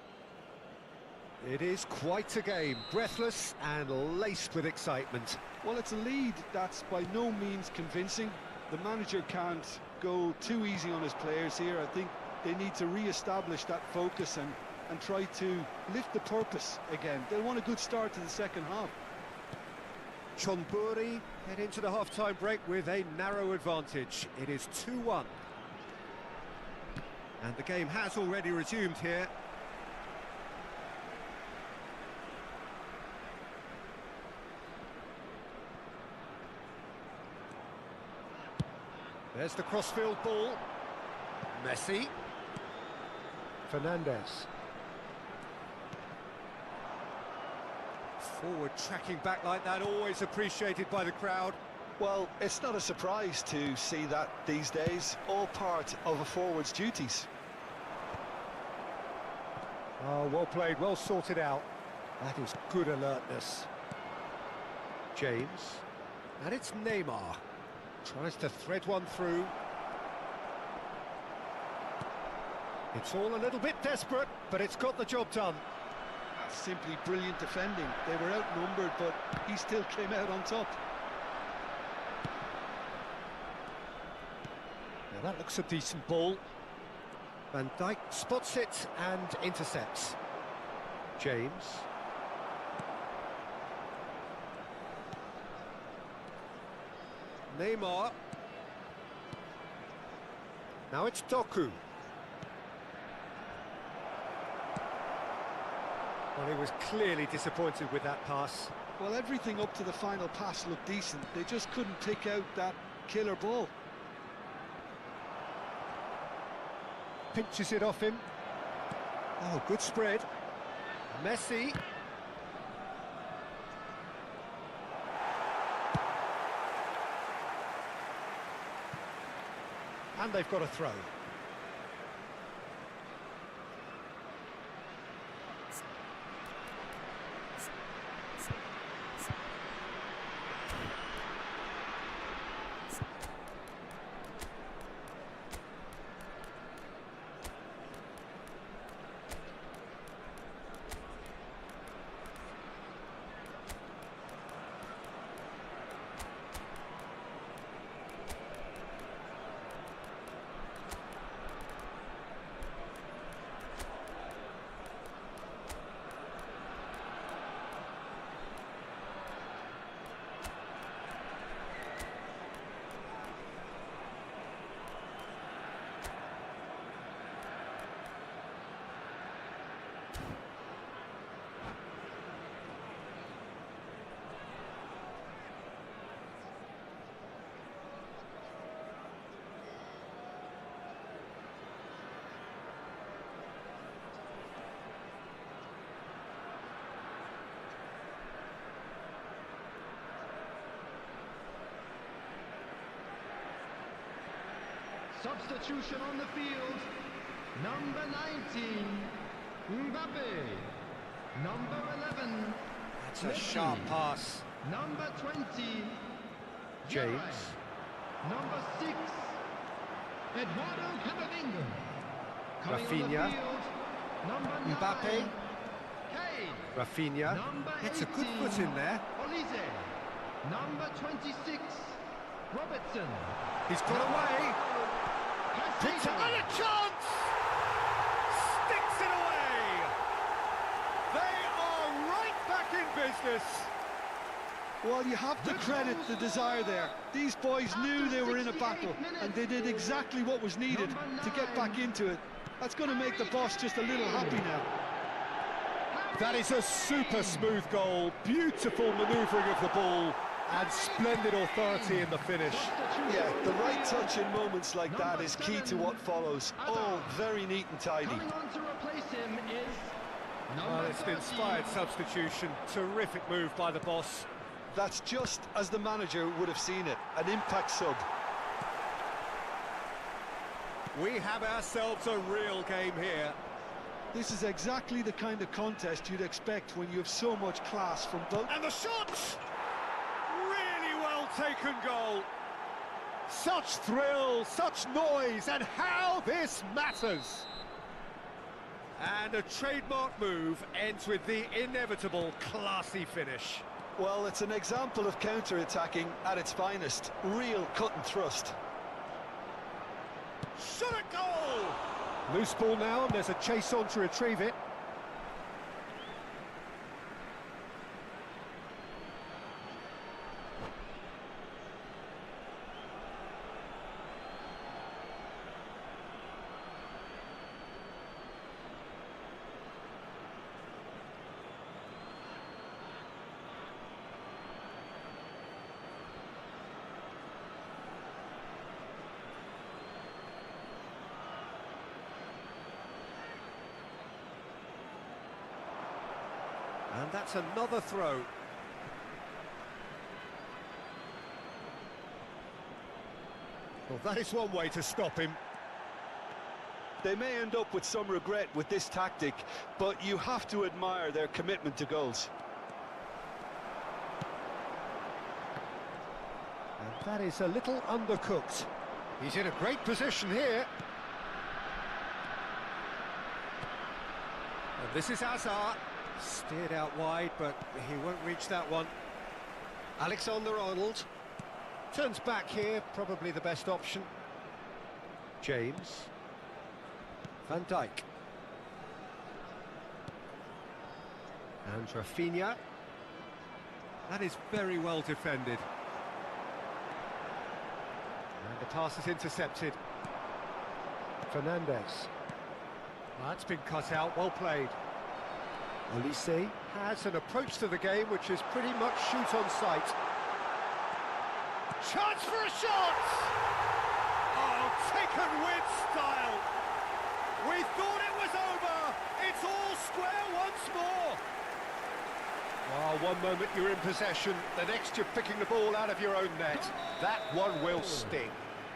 It is quite a game, breathless and laced with excitement. Well, it's a lead that's by no means convincing. The manager can't go too easy on his players here. I think they need to re-establish that focus and try to lift the purpose again. They'll want a good start to the second half. Chonburi head into the half-time break with a narrow advantage. It is 2-1. And the game has already resumed here. There's the crossfield ball. Messi. Fernandes. Forward tracking back like that, always appreciated by the crowd. Well, it's not a surprise to see that these days, all part of a forward's duties. Oh, well played, well sorted out. That is good alertness. James. And it's Neymar. Tries to thread one through. It's all a little bit desperate, but it's got the job done. Simply brilliant defending. They were outnumbered, but he still came out on top. Now that looks a decent ball. Van Dijk spots it and intercepts. James. Neymar. Now it's Doku. Well, he was clearly disappointed with that pass. Well, everything up to the final pass looked decent. They just couldn't pick out that killer ball. Pinches it off him. Oh, good spread. Messi. And they've got a throw. Substitution on the field. Number 19, Mbappe. Number 11. It's a sharp pass. Number 20, James. Number 6, Eduardo Camavinga. Coming on the Rafinha. field, number 9, Mbappe. Kane. Rafinha. Number Gets a good 18, foot in there. Olise. Number 26, Robertson. He's got away. Picks up and a chance! Sticks it away! They are right back in business. Well, you have to credit the desire there. These boys knew they were in a battle, and they did exactly what was needed to get back into it. That's going to make the boss just a little happy now. That is a super smooth goal. Beautiful manoeuvring of the ball and splendid authority in the finish. Yeah, the right touch in moments like that is key to what follows. All very neat and tidy. Coming on to replace him is Well, it's an inspired substitution. Terrific move by the boss. That's just as the manager would have seen it, an impact sub. We have ourselves a real game here. This is exactly the kind of contest you'd expect when you have so much class from both. And the shot! Really well taken goal. Such thrill, such noise, and how this matters. And a trademark move ends with the inevitable classy finish. Well, it's an example of counter-attacking at its finest. Real cut and thrust. Shot at goal! Loose ball now, and there's a chase on to retrieve it. And that's another throw. Well, that is one way to stop him. They may end up with some regret with this tactic, but you have to admire their commitment to goals. And that is a little undercooked. He's in a great position here. And this is Hazard. Steered out wide, but he won't reach that one. Alexander-Arnold turns back here, probably the best option. James. Van Dijk. And Rafinha. That is very well defended. And the pass is intercepted. Fernandez. That's been cut out, well played. Olise has an approach to the game which is pretty much shoot on sight. Chance for a shot! Oh, taken with style. We thought it was over. It's all square once more. Oh, one moment you're in possession, the next you're picking the ball out of your own net. That one will sting.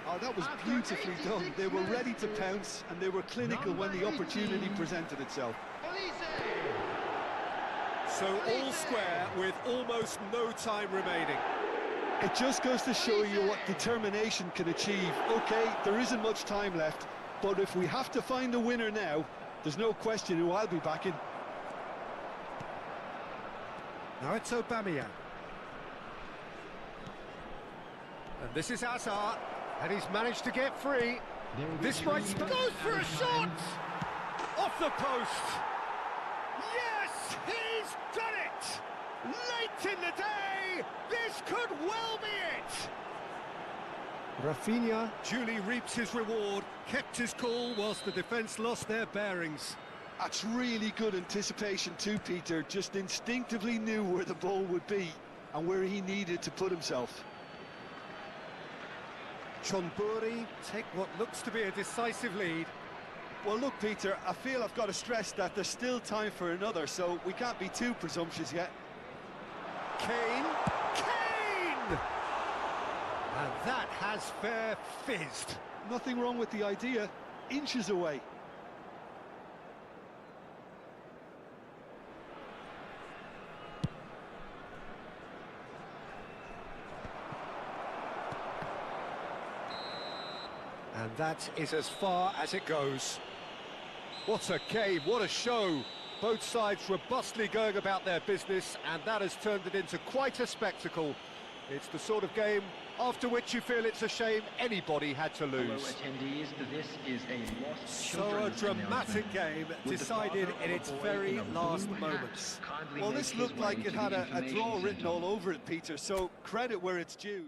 Oh, that was beautifully done. They were ready to pounce, and they were clinical when the opportunity presented itself. So all square with almost no time remaining. It just goes to show you what determination can achieve. Okay, there isn't much time left, but if we have to find a winner now, there's no question who I'll be backing. Now it's Aubameyang. And this is Hazard, and he's managed to get free. This might goes for a shot! Off the post! Yes, he's done it! Late in the day, this could well be it! Rafinha duly reaps his reward, kept his cool whilst the defence lost their bearings. That's really good anticipation too, Peter. Just instinctively knew where the ball would be and where he needed to put himself. Chonburi take what looks to be a decisive lead. Well, look, Peter, I feel I've got to stress that there's still time for another, so we can't be too presumptuous yet. Kane! Kane! And that has fair fizzed. Nothing wrong with the idea. Inches away. And that is as far as it goes. What a game, what a show. Both sides robustly going about their business, and that has turned it into quite a spectacle. It's the sort of game after which you feel it's a shame anybody had to lose. Hello attendees, this is a lost So a children's dramatic announcement. game With the decided father in of its a boy very in a last blue hat moments. kindly Well, make this his looked like way it to had the a information draw written centre. all over it, Peter, so credit where it's due.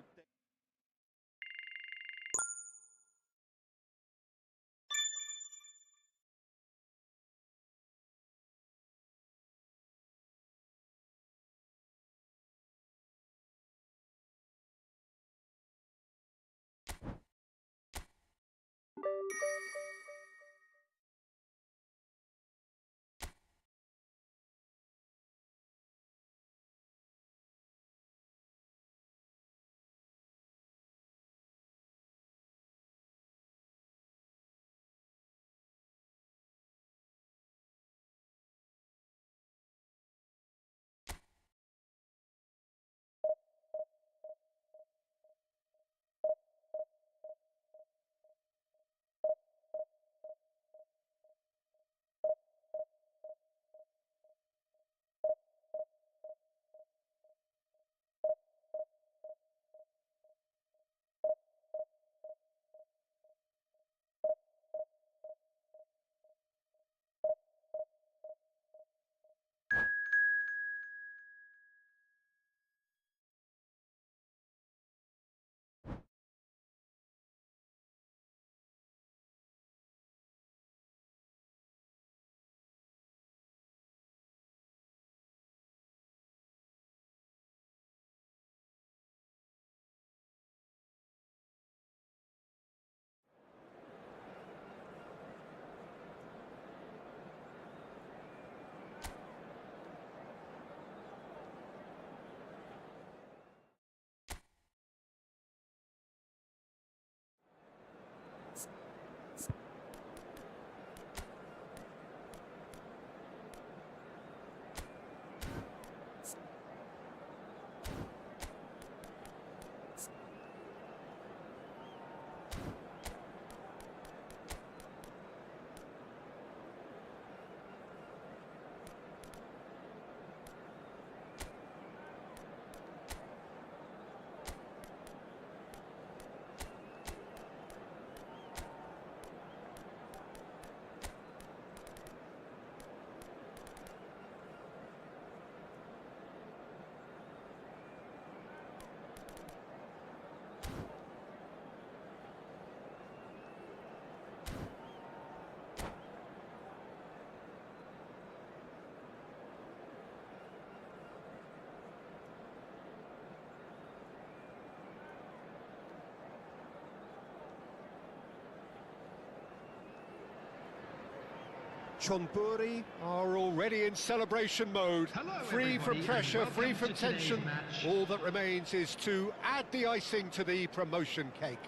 Chonburi are already in celebration mode. Hello, Free from everybody, pressure, and free welcome from to today's tension. match. All that remains is to add the icing to the promotion cake.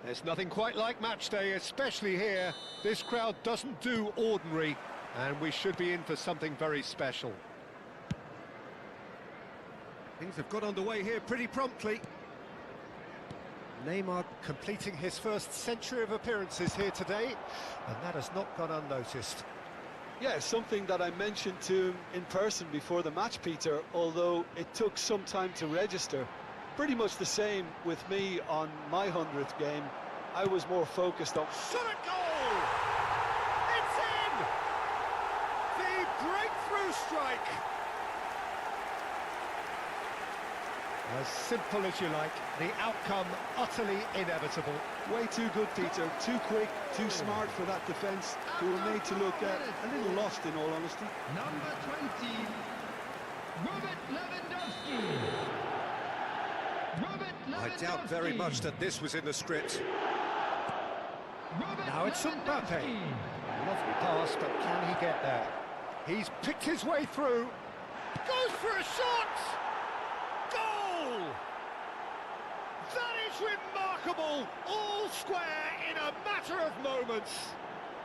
There's nothing quite like match day, especially here. This crowd doesn't do ordinary, and we should be in for something very special. Things have got underway here pretty promptly. Neymar completing his first century of appearances here today, and that has not gone unnoticed. Yeah, something that I mentioned to him in person before the match, Peter, although it took some time to register. Pretty much the same with me on my 100th game. I was more focused on... Shot at goal! It's in! The breakthrough strike! As simple as you like, the outcome utterly inevitable. Way too good, Peter. Too quick, too smart for that defence, who were made to look a little lost, in all honesty. Number 20, Robert Lewandowski. I doubt very much that this was in the script. Robert Now it's Mbappe. Lewandowski. Lovely pass, but can he get there? He's picked his way through. Goes for a shot! Goal! That is remarkable! All square in a matter of moments.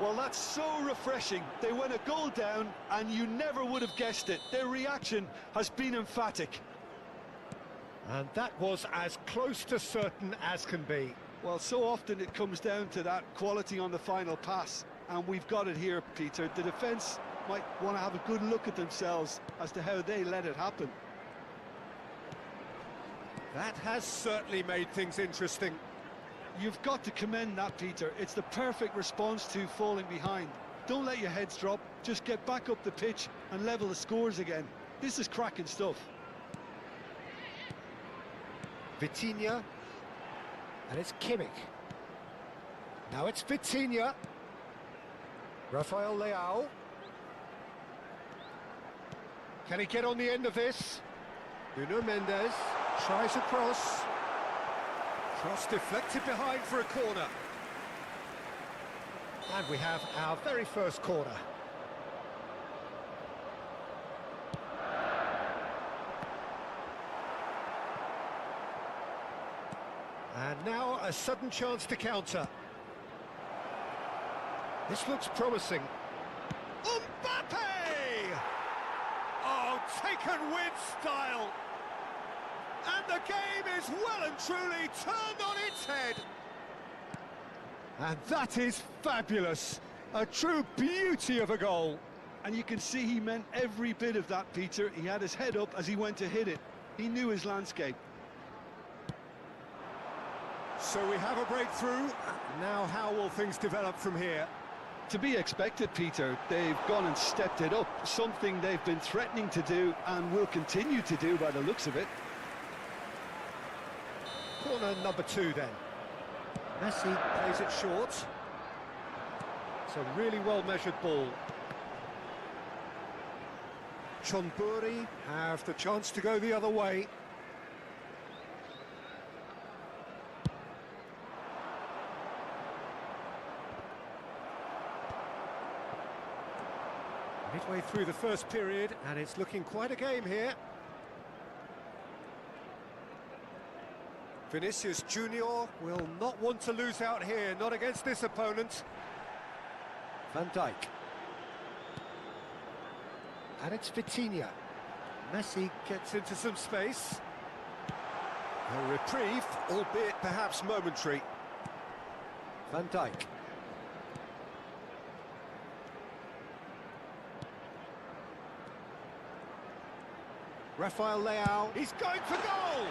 Well, that's so refreshing. They went a goal down, and you never would have guessed it. Their reaction has been emphatic. And that was as close to certain as can be. Well, so often it comes down to that quality on the final pass, and we've got it here, Peter. The defence might want to have a good look at themselves as to how they let it happen. That has certainly made things interesting. You've got to commend that, Peter. It's the perfect response to falling behind. Don't let your heads drop, just get back up the pitch and level the scores again. This is cracking stuff. Vitinha, and it's Kimmich. Now it's Vitinha. Rafael Leao. Can he get on the end of this? Nuno Mendes tries a cross. Cross deflected behind for a corner. And we have our very first corner. And now a sudden chance to counter. This looks promising. Mbappe! Oh, taken with style. And the game is well and truly turned on its head. And that is fabulous. A true beauty of a goal. And you can see he meant every bit of that, Peter. He had his head up as he went to hit it. He knew his landscape. So we have a breakthrough. Now how will things develop from here? To be expected, Peter. They've gone and stepped it up. Something they've been threatening to do and will continue to do by the looks of it. Corner number 2 then. Messi plays it short. It's a really well-measured ball. Chonburi have the chance to go the other way. Midway through the first period, and it's looking quite a game here. Vinicius Junior will not want to lose out here, not against this opponent. Van Dijk. And it's Vitinha. Messi gets into some space. A reprieve, albeit perhaps momentary. Van Dijk. Rafael Leao, he's going for goal!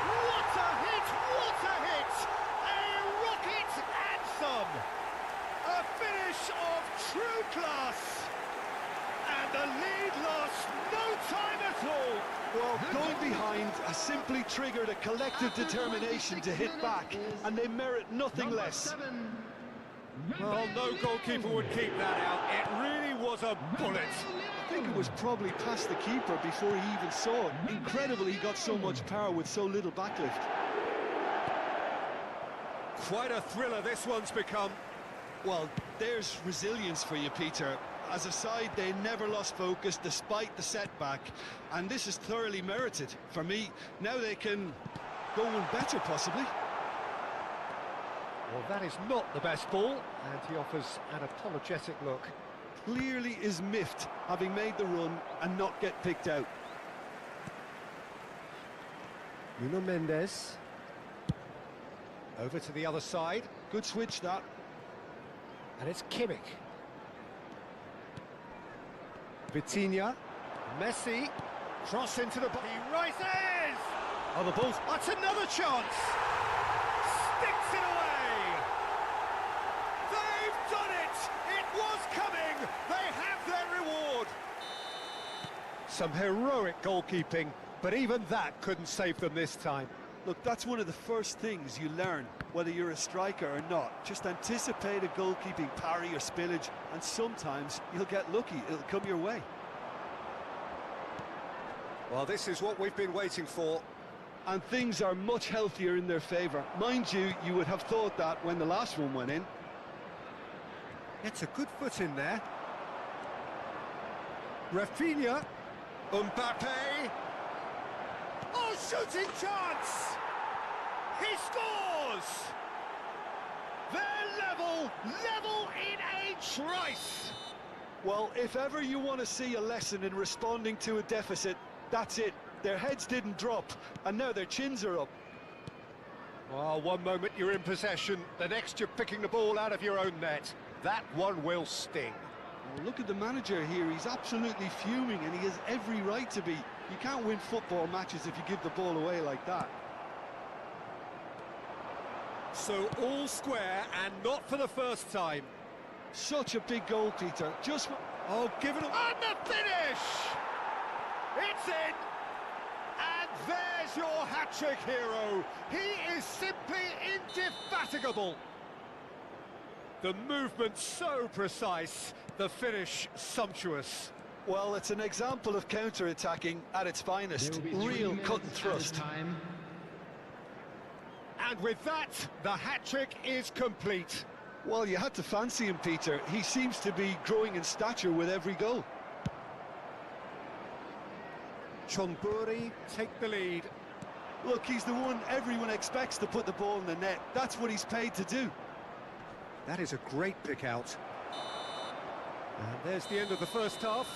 What a hit, what a hit! A rocket and some! A finish of true class! And the lead lost no time at all! Well, going behind has simply triggered a collective determination to hit back, and they merit nothing less. Well, no goalkeeper would keep that out. It really was a bullet. I think it was probably past the keeper before he even saw it. Incredible he got so much power with so little backlift. Quite a thriller this one's become. Well, there's resilience for you, Peter. As a side, they never lost focus despite the setback, and this is thoroughly merited. For me, now they can go one better, possibly. Well, that is not the best ball, and he offers an apologetic look. Clearly is miffed, having made the run and not get picked out. Nuno Mendes. Over to the other side. Good switch, that. And it's Kimmich. Vitinha. Messi. Cross into the... He rises! Oh, the ball's... That's another chance! Sticks it away! They've done it! It was coming! They have their reward! Some heroic goalkeeping, but even that couldn't save them this time. Look, that's one of the first things you learn, whether you're a striker or not. Just anticipate a goalkeeping parry or spillage, and sometimes you'll get lucky. It'll come your way. Well, this is what we've been waiting for. And things are much healthier in their favour. Mind you, you would have thought that when the last one went in. It's a good foot in there. Rafinha. Mbappe. Oh, shooting chance! He scores! They're level in a trice! Well, if ever you want to see a lesson in responding to a deficit, that's it. Their heads didn't drop, and now their chins are up. Well, one moment you're in possession, the next you're picking the ball out of your own net. That one will sting. Well, look at the manager here, he's absolutely fuming and he has every right to be. You can't win football matches if you give the ball away like that. So all square and not for the first time. Such a big goal, Peter. Just... Oh, give it a... And the finish! It's in! And there's your hat-trick hero. He is simply indefatigable. The movement so precise, the finish sumptuous. Well, it's an example of counter-attacking at its finest. Real cut and thrust. And with that, the hat-trick is complete. Well, you had to fancy him, Peter. He seems to be growing in stature with every goal. Chonburi take the lead. Look, he's the one everyone expects to put the ball in the net. That's what he's paid to do. That is a great pick out. And there's the end of the first half.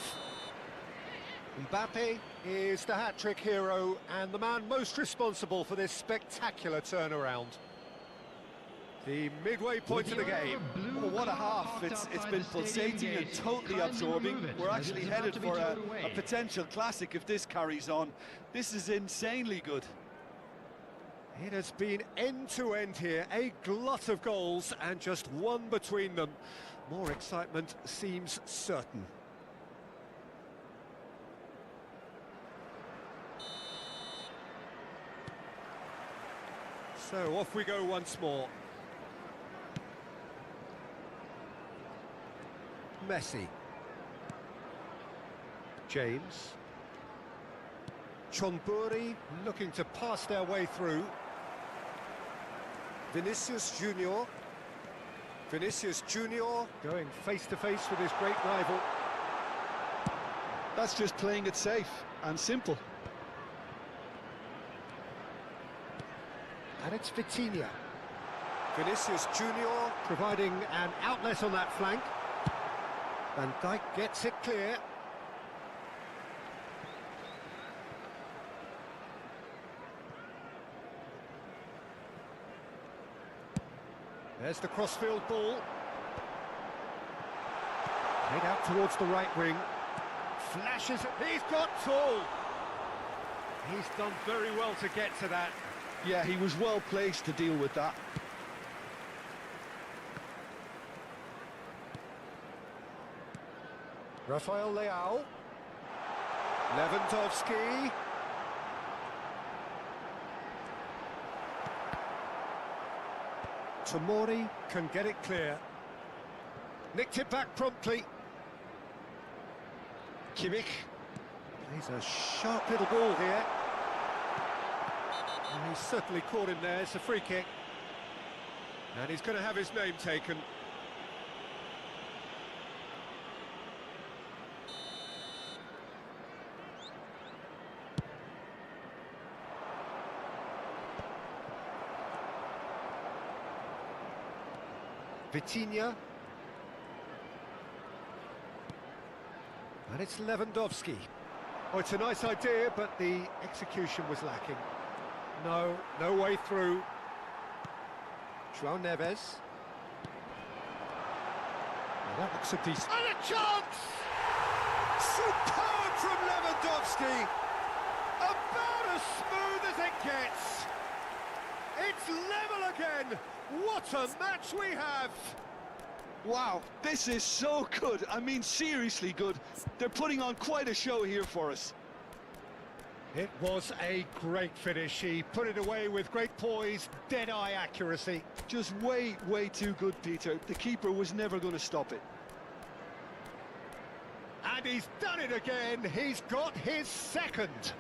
Mbappe is the hat-trick hero and the man most responsible for this spectacular turnaround. The midway point of the game. Well, what a half. It's been pulsating and totally absorbing. We're actually headed for a potential classic if this carries on. This is insanely good. It has been end-to-end here, a glut of goals and just one between them. More excitement seems certain. So off we go once more. Messi. James. Chonburi looking to pass their way through. Vinicius Junior. Vinicius Junior going face-to-face with his great rival. That's just playing it safe and simple. And it's Vitinha. Vinicius Junior providing an outlet on that flank. Van Dijk gets it clear. There's the crossfield ball. Played out towards the right wing. Flashes it. He's got tall. He's done very well to get to that. Yeah, he was well placed to deal with that. Rafael Leao. Lewandowski. Tomori can get it clear. Nicked it back promptly. Kimmich. Plays a sharp little ball here. And he's certainly caught him there. It's a free kick. And he's going to have his name taken. Vitinha. And it's Lewandowski. Oh, it's a nice idea, but the execution was lacking. No way through. João Neves. Well, that looks a decent... And a chance! Superb from Lewandowski! About as smooth as it gets! It's level again! What a match we have! Wow, this is so good. I mean, seriously good. They're putting on quite a show here for us. It was a great finish. He put it away with great poise, dead-eye accuracy. Just way too good, Peter. The keeper was never going to stop it. And he's done it again. He's got his second.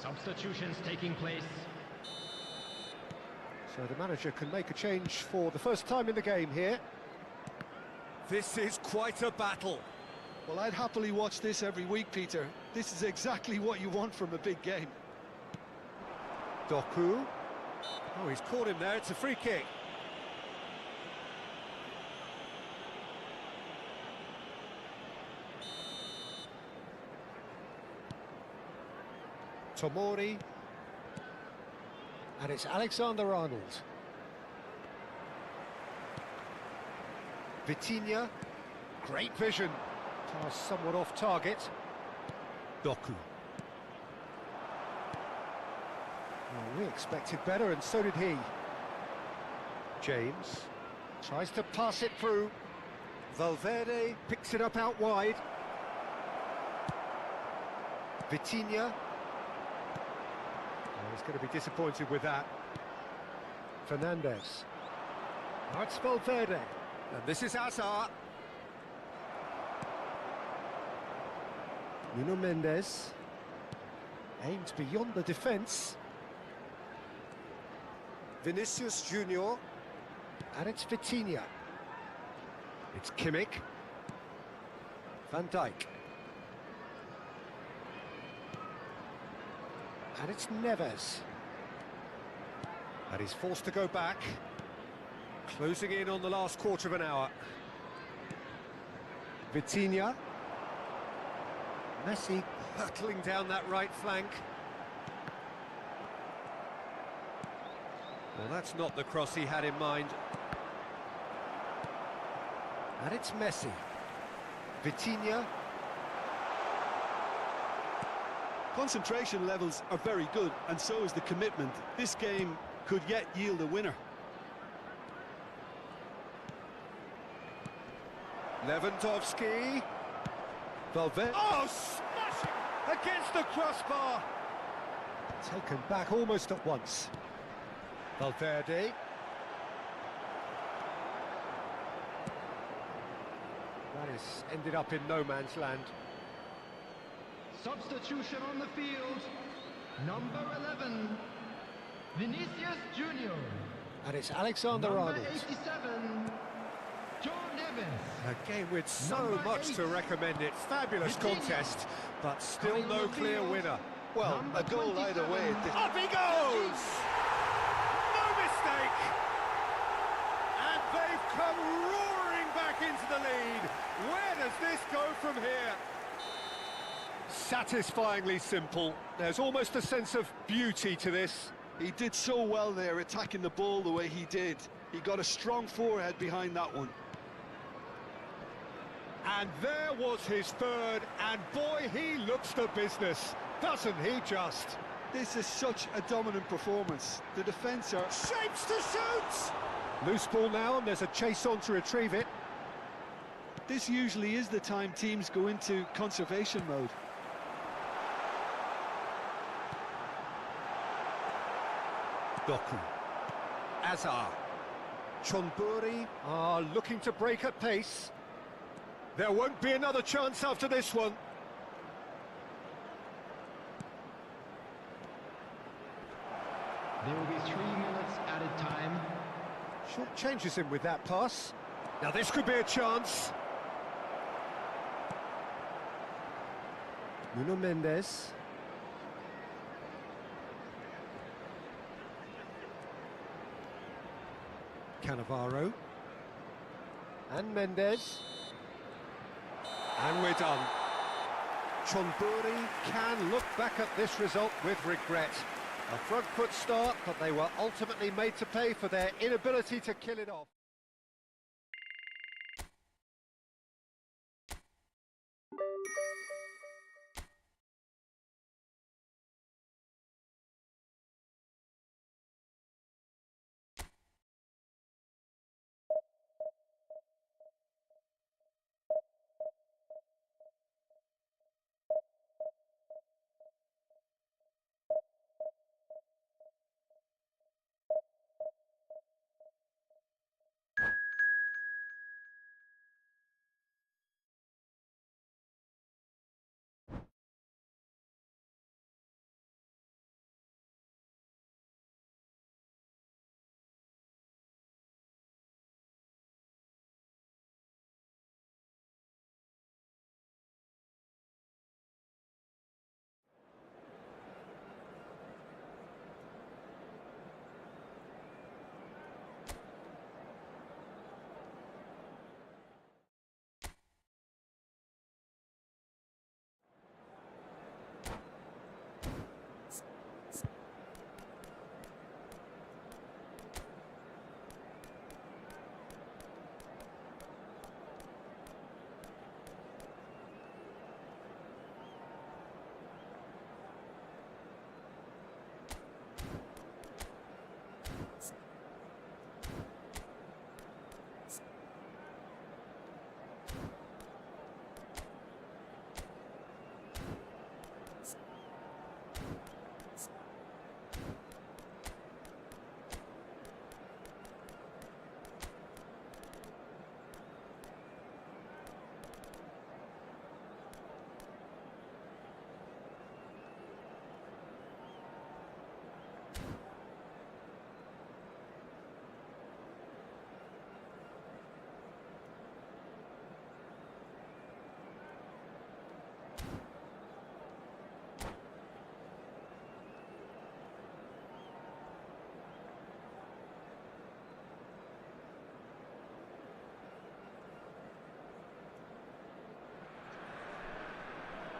Substitutions taking place. So the manager can make a change for the first time in the game here. This is quite a battle. Well, I'd happily watch this every week, Peter. This is exactly what you want from a big game. Doku. Oh, he's caught him there. It's a free kick. Tomori. And it's Alexander-Arnold. Vitinha. Great vision. Pass somewhat off target. Doku. Well, we expected better, and so did he. James tries to pass it through. Valverde picks it up out wide. Vitinha. Oh, he's going to be disappointed with that. Fernandez. Now it's Valverde. And this is Hazard. Nuno Mendes. Aimed beyond the defence. Vinicius Junior. And it's Vitinha. It's Kimmich. Van Dijk. And it's Neves. And he's forced to go back. Closing in on the last quarter of an hour. Vitinha. Messi hurtling down that right flank. Well, that's not the cross he had in mind. And it's Messi. Vitinha. Concentration levels are very good, and so is the commitment. This game could yet yield a winner. Lewandowski. Valverde. Oh, smashing against the crossbar. Taken back almost at once. Valverde. That has ended up in no man's land. Substitution on the field. Number 11, Vinicius Junior. And it's Alexander-Arnold. Number 87, John Neves. A game with so Number much 8, to recommend it. Fabulous Vitinha. contest, but still Coming no on the clear field. winner. Well, Number a goal either 27. way at this. Up he goes! No mistake! And they've come roaring back into the lead. Where does this go from here? Satisfyingly simple. There's almost a sense of beauty to this. He did so well there, attacking the ball the way he did. He got a strong forehead behind that one. And there was his third, and boy, he looks the business, doesn't he just? This is such a dominant performance. The defence are... Shapes to shoot! Loose ball now, and there's a chase on to retrieve it. This usually is the time teams go into conservation mode. Doku. Hazard. Chonburi are looking to break at pace. There won't be another chance after this one. There will be 3 minutes added time. Short changes him with that pass. Now this could be a chance. Nuno Mendes. Cannavaro. And Mendes. And we're done. Chonburi can look back at this result with regret. A front foot start, but they were ultimately made to pay for their inability to kill it off.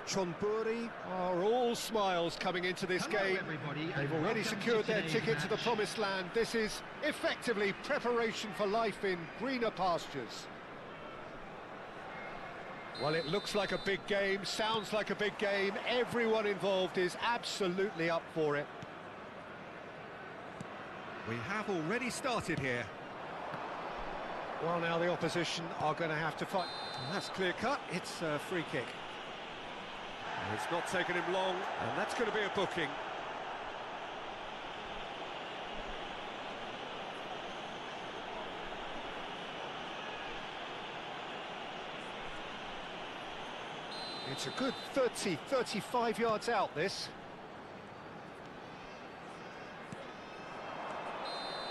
Chonburi are all smiles coming into this game. Everybody, They've already secured their ticket to the promised land. This is effectively preparation for life in greener pastures. Well, it looks like a big game, sounds like a big game. Everyone involved is absolutely up for it. We have already started here. Well, now the opposition are going to have to fight. And that's clear cut. It's a free kick. It's not taken him long, and that's going to be a booking. It's a good 30, 35 yards out, this.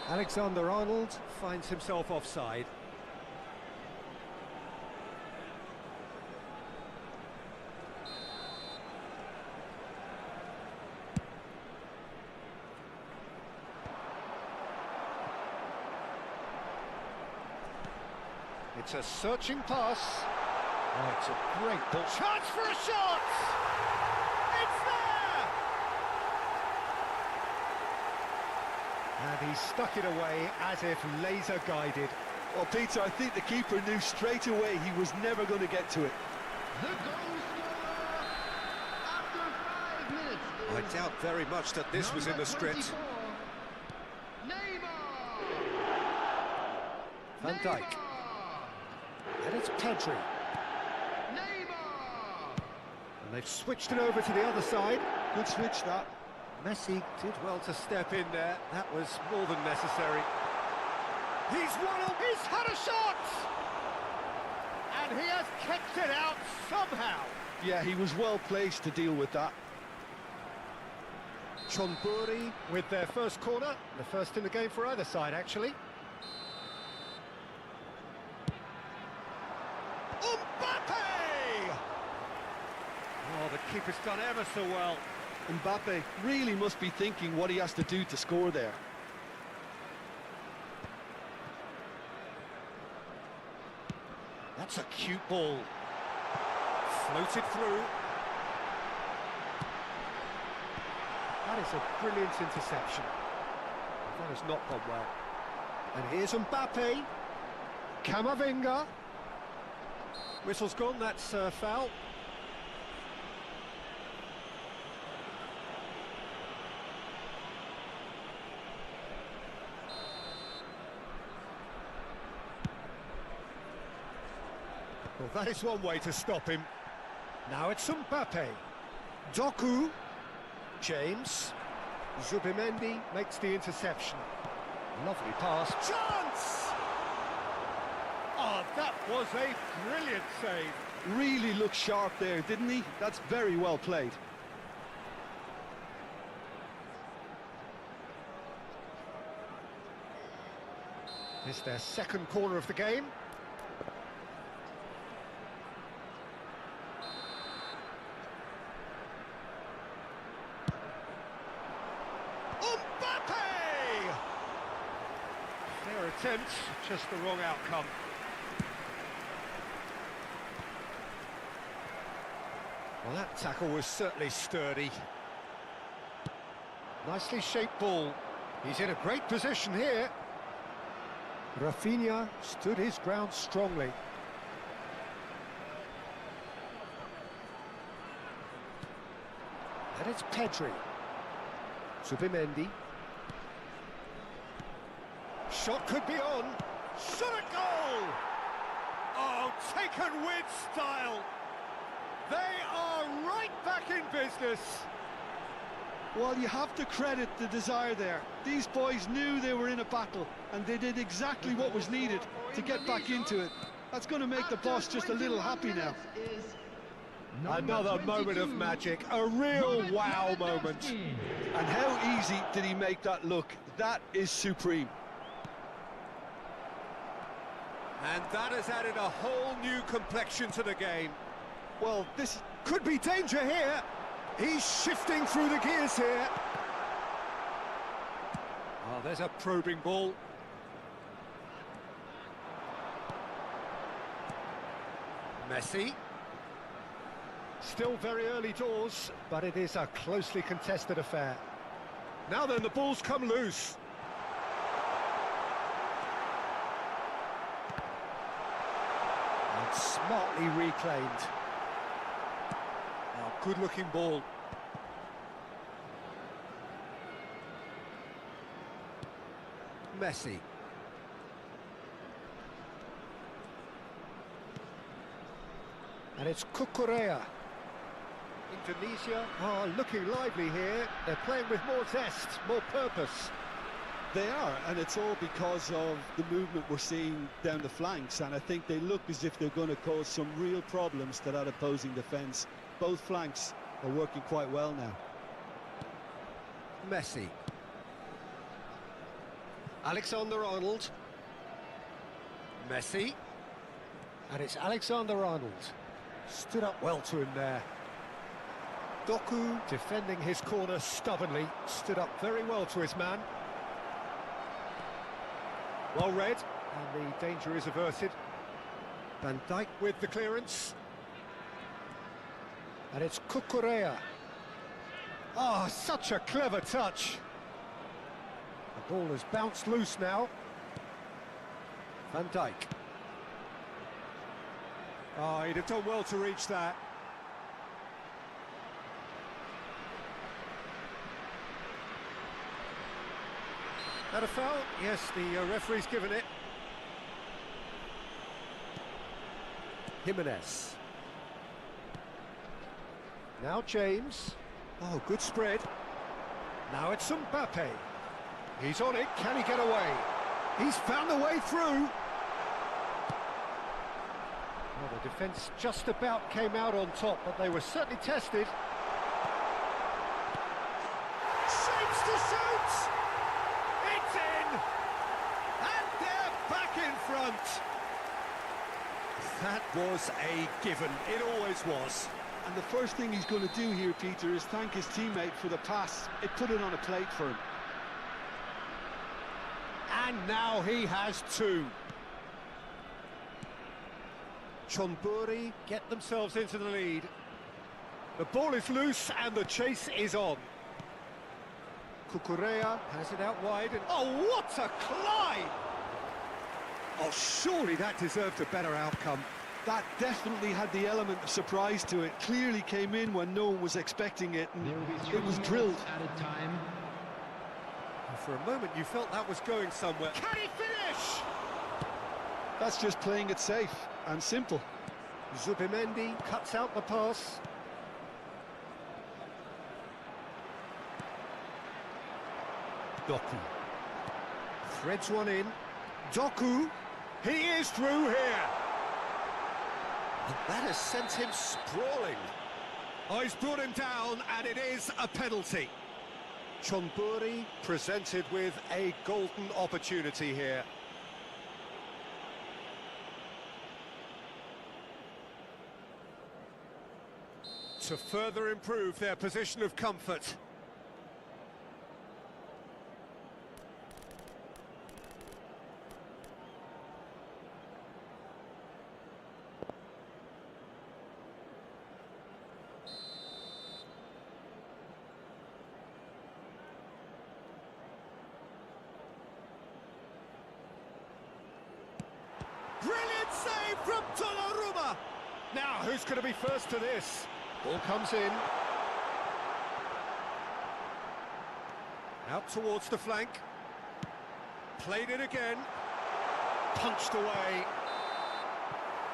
Alexander-Arnold finds himself offside. It's a searching pass. Oh, it's a great ball. Chance for a shot! It's there! And he stuck it away as if laser guided. Well, Peter, I think the keeper knew straight away he was never going to get to it. The goal scorer after 5 minutes. I doubt very much that this was in the script. Van Dijk. And it's Pedri. And they've switched it over to the other side. Good switch, that. Messi did well to step in there. That was more than necessary. He's had a shot! And he has kept it out somehow. Yeah, he was well placed to deal with that. Chonburi with their first corner. The first in the game for either side, actually. Oh, the keeper's done ever so well. Mbappe really must be thinking what he has to do to score there. That's a cute ball. Floated through. That is a brilliant interception. That has not gone well. And here's Mbappe. Camavinga. Whistle's gone, that's foul. Well, that is one way to stop him. Now it's Mbappe. Doku. James. Zubimendi makes the interception. Lovely pass. Chance! Oh, that was a brilliant save. Really looked sharp there, didn't he? That's very well played. It's their second corner of the game. Fair attempt, just the wrong outcome. Well, that tackle was certainly sturdy. Nicely shaped ball. He's in a great position here. Rafinha stood his ground strongly. And it's Pedri. Zubimendi. Shot could be on. Shot a goal! Oh, taken with style. They are right back in business. Well, you have to credit the desire there. These boys knew they were in a battle, and they did exactly what was needed to get back into it. That's going to make the boss just a little happy now. Another moment of magic, a real wow moment. And how easy did he make that look? That is supreme. And that has added a whole new complexion to the game. Well, this could be danger here. He's shifting through the gears here. Oh, there's a probing ball. Messi. Still very early doors, but it is a closely contested affair. Now then, the ball's come loose. And smartly reclaimed. Oh, good-looking ball. Messi. And it's Cucurella. Indonesia are looking lively here. They're playing with more zest, more purpose. They are, and it's all because of the movement we're seeing down the flanks, and I think they look as if they're going to cause some real problems to that opposing defence. Both flanks are working quite well now. Messi. Alexander-Arnold. Messi. And it's Alexander-Arnold. Stood up well to him there. Doku defending his corner stubbornly. Stood up very well to his man. Well read, and the danger is averted. Van Dijk with the clearance. And it's Cucurella. Oh, such a clever touch. The ball has bounced loose now. Van Dijk. Oh, he'd have done well to reach that. Had a foul? Yes, the referee's given it. Jimenez. Now James. Oh, good spread. Now it's Mbappe. He's on it. Can he get away? He's found a way through. Well, the defence just about came out on top, but they were certainly tested. Shapes to shoot! It's in! And they're back in front! That was a given. It always was. And the first thing he's going to do here, Peter, is thank his teammate for the pass. It put it on a plate for him. And now he has two. Chonburi get themselves into the lead. The ball is loose and the chase is on. Cucurella has it out wide and... Oh, what a climb! Oh, surely that deserved a better outcome. That definitely had the element of surprise to it. Clearly came in when no one was expecting it, and it was drilled. Added time. For a moment you felt that was going somewhere. Can he finish? That's just playing it safe and simple. Zubimendi cuts out the pass. Doku threads one in. Doku, he is through here. And that has sent him sprawling. Oh, he's brought him down, and it is a penalty. Chonburi presented with a golden opportunity here. To further improve their position of comfort. Brilliant save from Donnarumma! Now, who's going to be first to this? Ball comes in. Out towards the flank. Played it again. Punched away.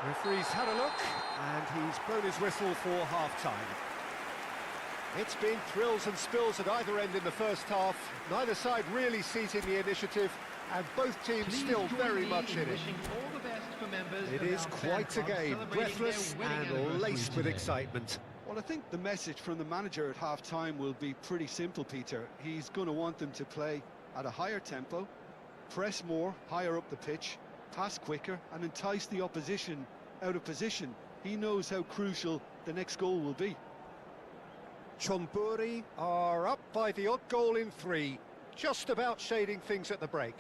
Referee's had a look, and he's blown his whistle for half-time. It's been thrills and spills at either end in the first half. Neither side really seizing the initiative, and both teams still very much in it. It is quite a game, breathless and laced with excitement. Well, I think the message from the manager at half-time will be pretty simple, Peter. He's going to want them to play at a higher tempo, press more, higher up the pitch, pass quicker, and entice the opposition out of position. He knows how crucial the next goal will be. Chonburi are up by the odd goal in 3, just about shading things at the break.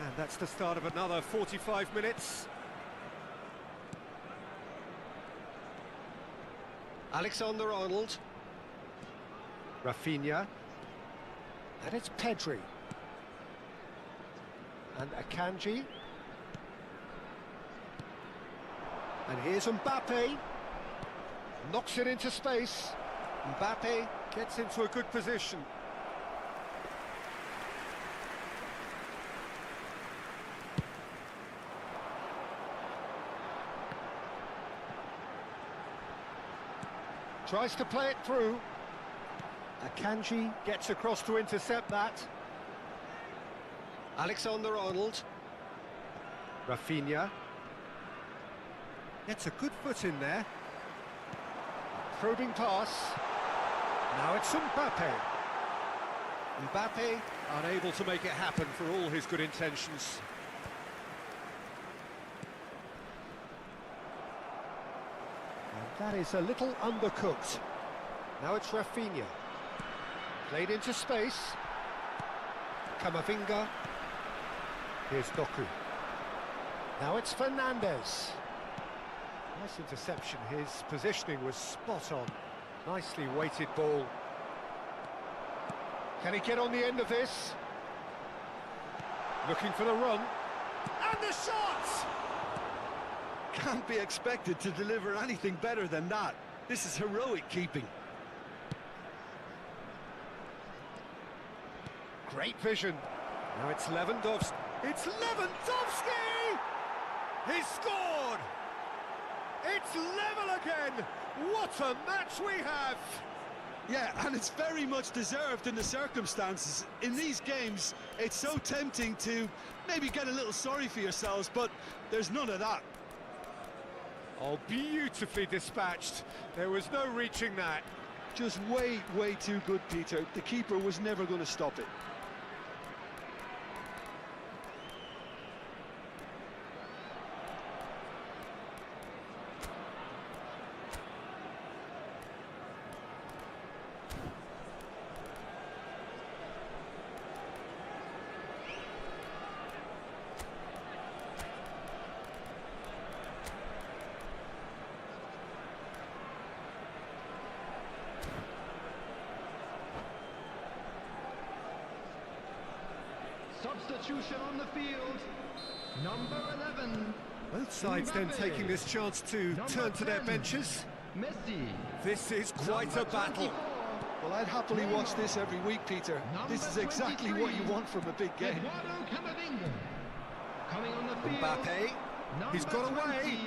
And that's the start of another 45 minutes. Alexander-Arnold. Rafinha. And it's Pedri. And Akanji. And here's Mbappe. Knocks it into space. Mbappe gets into a good position. Tries to play it through. Akanji gets across to intercept that. Alexander-Arnold. Rafinha. Gets a good foot in there. Probing pass. Now it's Mbappe. Mbappe unable to make it happen for all his good intentions. And that is a little undercooked. Now it's Rafinha. Played into space. Camavinga. Here's Doku. Now it's Fernandez. Nice interception. His positioning was spot on. Nicely weighted ball. Can he get on the end of this? Looking for the run. And the shot! Can't be expected to deliver anything better than that. This is heroic keeping. Great vision. Now it's Lewandowski. It's Lewandowski! He's scored! It's level again! What a match we have! Yeah, and it's very much deserved in the circumstances. In these games, it's so tempting to maybe get a little sorry for yourselves, but there's none of that. Oh, beautifully dispatched. There was no reaching that. Just way too good, Peter. The keeper was never going to stop it. Substitution on the field. Number 11. Both sides then taking this chance to turn to their benches. Messi. This is quite a battle. Well, I'd happily watch this every week, Peter. This is exactly what you want from a big game. Eduardo Camavinga. Coming on the field. Mbappe. He's got away.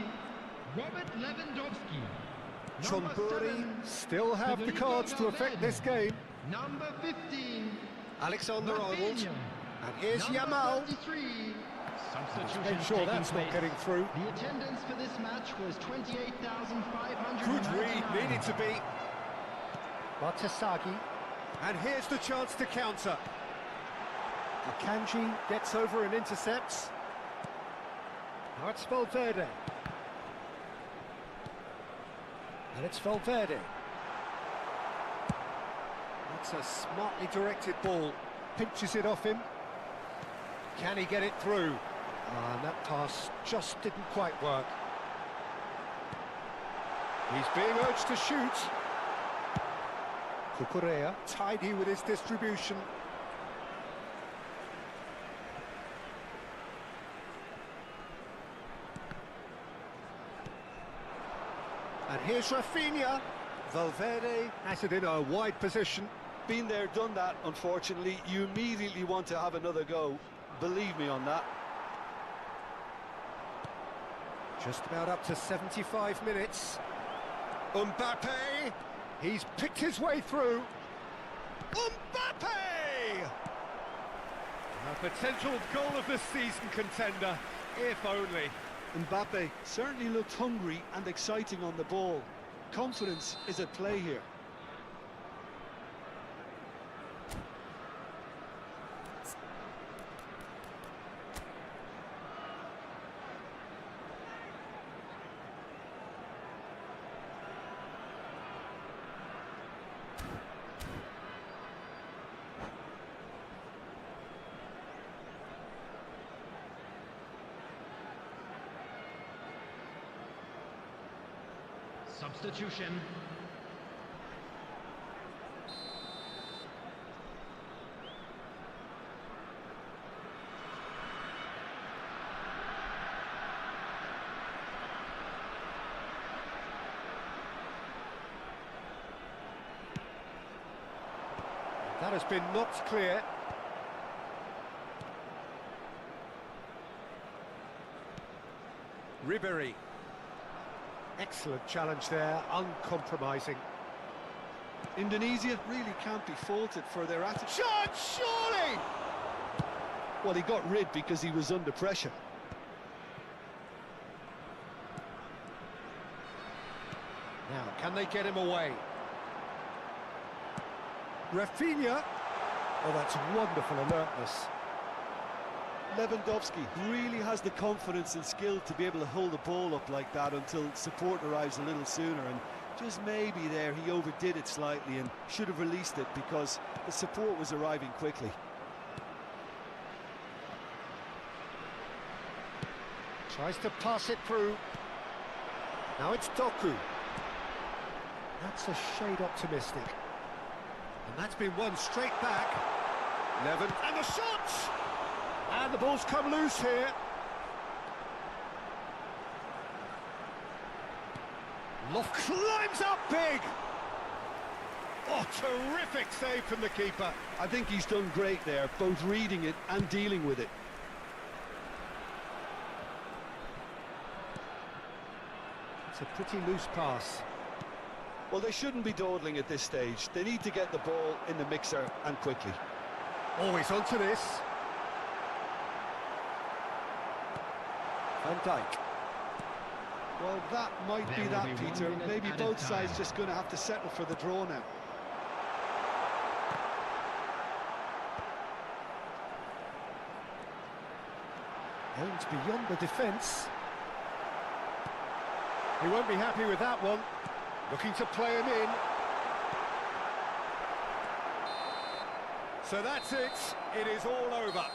20, Robert Lewandowski. Chonburi still have the cards to affect this game. Number 15. Alexander-Arnold. Rafinha. And here's Number Yamal. 33. Substitution Make sure that's not getting through. The attendance for this match was 28,500. Good read, needed to be. Batasagi. And here's the chance to counter. Akanji gets over and intercepts. Now it's Valverde. And it's Valverde. That's a smartly directed ball. Pinches it off him. Can he get it through? And that pass just didn't quite work. He's being urged to shoot. Cucurella, tidy with his distribution. And here's Rafinha. Valverde has it in a wide position. Been there, done that, unfortunately. You immediately want to have another go. Believe me on that. Just about up to 75 minutes. Mbappe! He's picked his way through. Mbappe! A potential goal of the season contender, if only. Mbappe certainly looked hungry and exciting on the ball. Confidence is at play here. Substitution. That has been knocked clear. Ribery. Excellent challenge there, uncompromising. Indonesia really can't be faulted for their attitude. Shot, surely! Well, he got rid because he was under pressure. Now, can they get him away? Rafinha. Oh, that's wonderful alertness. Lewandowski really has the confidence and skill to be able to hold the ball up like that until support arrives a little sooner, and just maybe there he overdid it slightly and should have released it because the support was arriving quickly. Tries to pass it through. Now it's Doku. That's a shade optimistic. And that's been won straight back. Levin, and the shots! And the ball's come loose here. Loft climbs up big. Oh, terrific save from the keeper. I think he's done great there, both reading it and dealing with it. It's a pretty loose pass. Well, they shouldn't be dawdling at this stage. They need to get the ball in the mixer and quickly. Always onto this. Van Dijk. Well, that might be There will that, be 1 Peter. minute Maybe added both time. sides just going to have to settle for the draw now. Aims beyond the defence. He won't be happy with that one. Looking to play him in. So that's it. It is all over.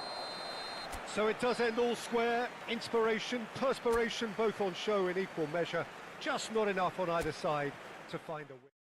So it does end all square. Inspiration, perspiration, both on show in equal measure. Just not enough on either side to find a win.